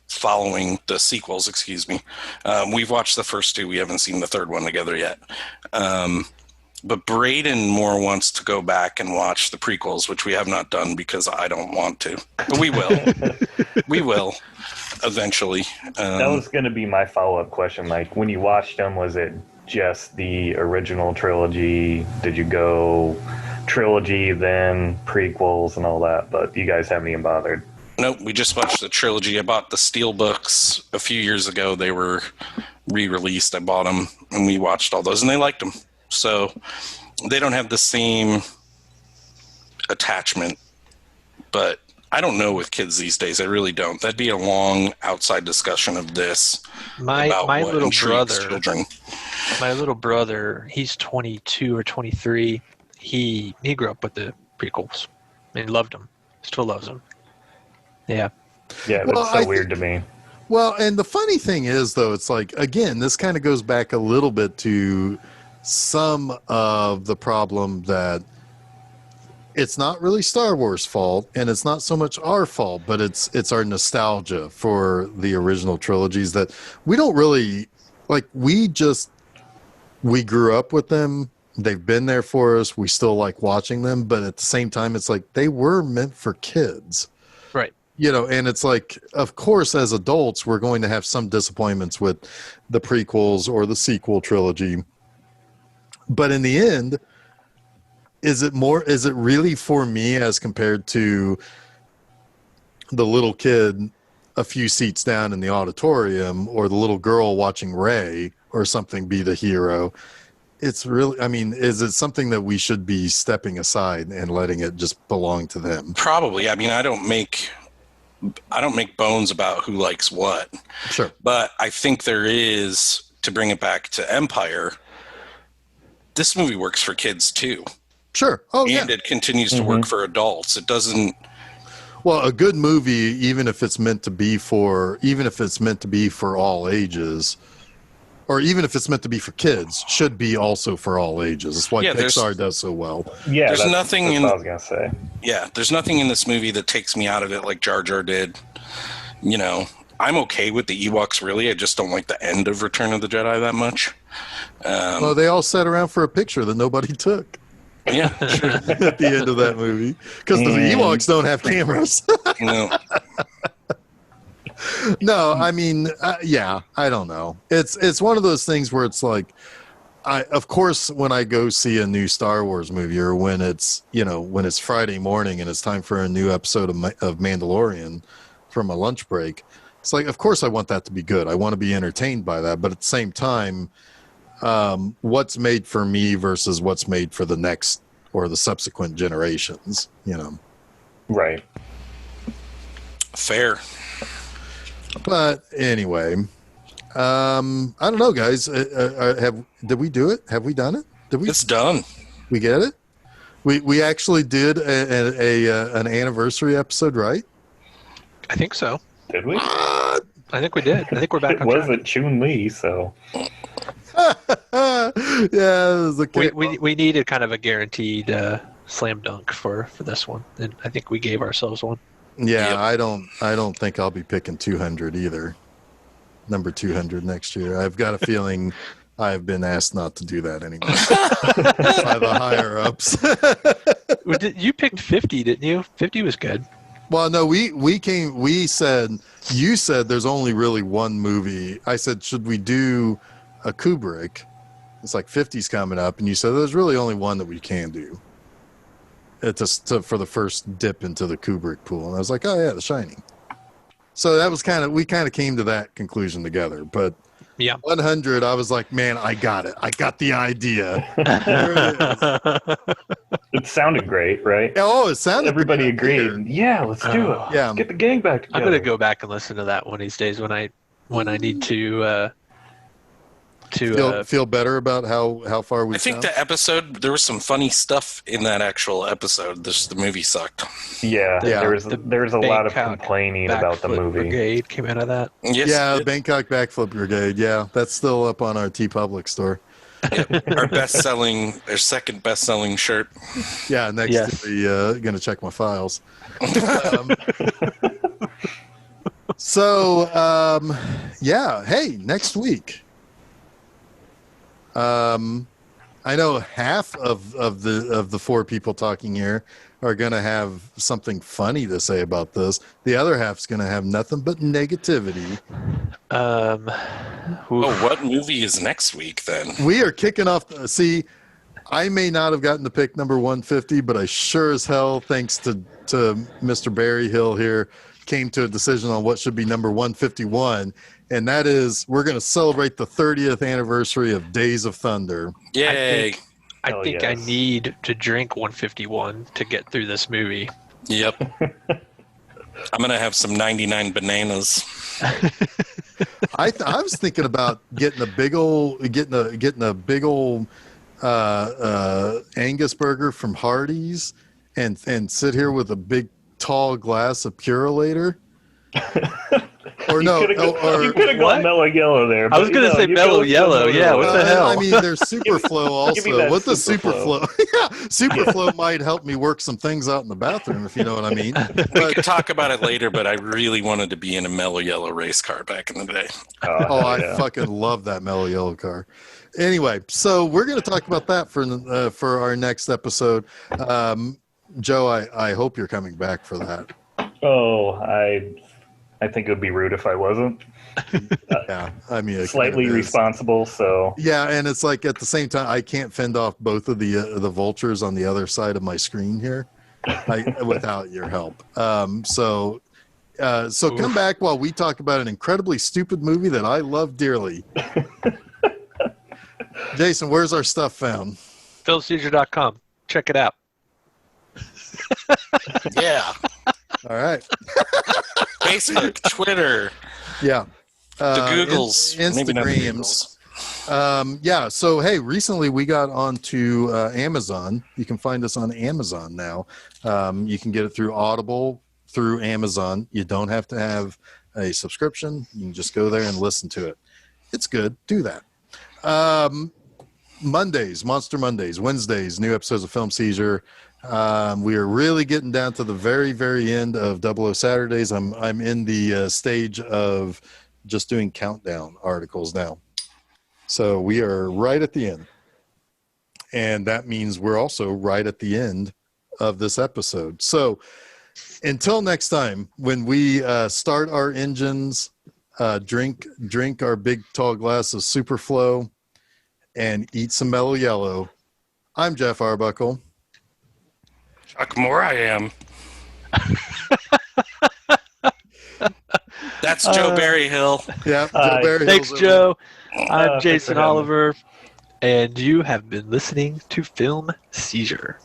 following the sequels. Excuse me. We've watched the first two. We haven't seen the third one together yet. But Braden more wants to go back and watch the prequels, which we have not done because I don't want to. But we will. We will eventually. That was going to be my follow-up question. Like, when you watched them, was it just the original trilogy? Did you go trilogy, then prequels and all that? But you guys haven't even bothered. Nope, we just watched the trilogy. I bought the Steel books a few years ago. They were re-released. I bought them, and we watched all those, and they liked them. So they don't have the same attachment. But I don't know with kids these days. I really don't. That'd be a long outside discussion of this. My little brother, he's 22 or 23. He grew up with the prequels and he loved them. Still loves them. Yeah. Yeah, that's weird to me. Well, and the funny thing is, though, it's like, again, this kind of goes back a little bit to some of the problem that it's not really Star Wars' fault, and it's not so much our fault, but it's our nostalgia for the original trilogies that we don't really like. We grew up with them. They've been there for us. We still like watching them, but at the same time, it's like they were meant for kids. Right. You know, and it's like, of course, as adults, we're going to have some disappointments with the prequels or the sequel trilogy. But in the end, is it really for me as compared to the little kid a few seats down in the auditorium or the little girl watching Rey or something be the hero? It's really, I mean, is it something that we should be stepping aside and letting it just belong to them? Probably. I mean, I don't make bones about who likes what. Sure. But I think there is, to bring it back to Empire, this movie works for kids too. Sure. Oh, yeah. And it continues to work for adults. It doesn't. Well, a good movie, even if it's meant to be for all ages, or even if it's meant to be for kids, should be also for all ages. It's what Pixar does so well. Yeah, there's nothing in. What I was gonna say. Yeah, there's nothing in this movie that takes me out of it like Jar Jar did. You know, I'm okay with the Ewoks. Really, I just don't like the end of Return of the Jedi that much. Well, they all sat around for a picture that nobody took. Yeah, sure. At the end of that movie, because the Ewoks don't have cameras. No. No, I mean, yeah, I don't know. It's one of those things where it's like, of course, when I go see a new Star Wars movie, or when it's Friday morning and it's time for a new episode of Mandalorian from a lunch break, it's like, of course, I want that to be good. I want to be entertained by that, but at the same time, what's made for me versus what's made for the next or the subsequent generations, you know? Right. Fair. But anyway, I don't know, guys. Did we do it? Have we done it? Did we? It's done. We get it. We actually did an anniversary episode, right? I think so. Did we? I think we did. I think we're back on track. It wasn't Chun-Li, so. Yeah, we needed kind of a guaranteed slam dunk for this one, and I think we gave ourselves one. Yeah, Yep. I don't think I'll be picking 200 either. Number 200 next year. I've got a feeling I've been asked not to do that anymore by the higher ups. You picked 50, didn't you? 50 was good. Well, no, you said there's only really one movie. I said, should we do a Kubrick? It's like 50's coming up, and you said there's really only one that we can do. It's for the first dip into the Kubrick pool, and I was like, oh yeah, The Shining. So that was we kind of came to that conclusion together. But yeah, 100, I was like, man, I got it. I got the idea. There it is. It sounded great, right? Oh, it sounded. Everybody agreed. Yeah, let's do it. Yeah, get the gang back together. I'm gonna go back and listen to that one of these days when I need to feel better about how far we. I think the episode, there was some funny stuff in that actual episode. The movie sucked. Yeah. There's a lot of complaining about the movie. Brigade came out of that. Yes, yeah, the Bangkok Backflip Brigade. Yeah, that's still up on our TeePublic store. Our second best-selling shirt. Yeah, next to the gonna check my files. Hey, next week. I know half of the four people talking here are going to have something funny to say about this. The other half's going to have nothing but negativity. What movie is next week then? We are kicking off. See, I may not have gotten to pick number 150, but I sure as hell, thanks to Mr. Barry Hill here, came to a decision on what should be number 151. And that is, we're going to celebrate the 30th anniversary of Days of Thunder. Yay! I think I need to drink 151 to get through this movie. Yep. I'm going to have some 99 bananas. I was thinking about getting a big old Angus burger from Hardee's and sit here with a big tall glass of Purolator. Or no, you could have gone mellow yellow there. I was going to say mellow yellow. Yeah, what the hell? I mean, there's Superflow also. What the Superflow? Yeah, Superflow might help me work some things out in the bathroom, if you know what I mean. We could talk about it later, but I really wanted to be in a mellow yellow race car back in the day. I fucking love that mellow yellow car. Anyway, so we're going to talk about that for our next episode. Joe, I hope you're coming back for that. Oh, I think it would be rude if I wasn't. Yeah, I mean, slightly responsible. So yeah, and it's like at the same time, I can't fend off both of the vultures on the other side of my screen here, without your help. So come back while we talk about an incredibly stupid movie that I love dearly. Jason, where's our stuff found? FilmSeizure.com. Check it out. Yeah. All right. Facebook, Twitter. Yeah. The Googles. Instagrams. So, hey, recently we got onto Amazon. You can find us on Amazon now. You can get it through Audible, through Amazon. You don't have to have a subscription. You can just go there and listen to it. It's good. Do that. Mondays, Monster Mondays. Wednesdays, new episodes of Film Seizure. We are really getting down to the very, very end of 00 Saturdays. I'm in the stage of just doing countdown articles now. So we are right at the end. And that means we're also right at the end of this episode. So until next time, when we start our engines, drink our big tall glass of Superflow, and eat some mellow yellow, I'm Jeff Arbuckle. Chuck Moore, I am. That's Joe Berryhill. Yeah, Joe Berryhill. Thanks, Joe. I'm Jason Oliver, and you have been listening to Film Seizure.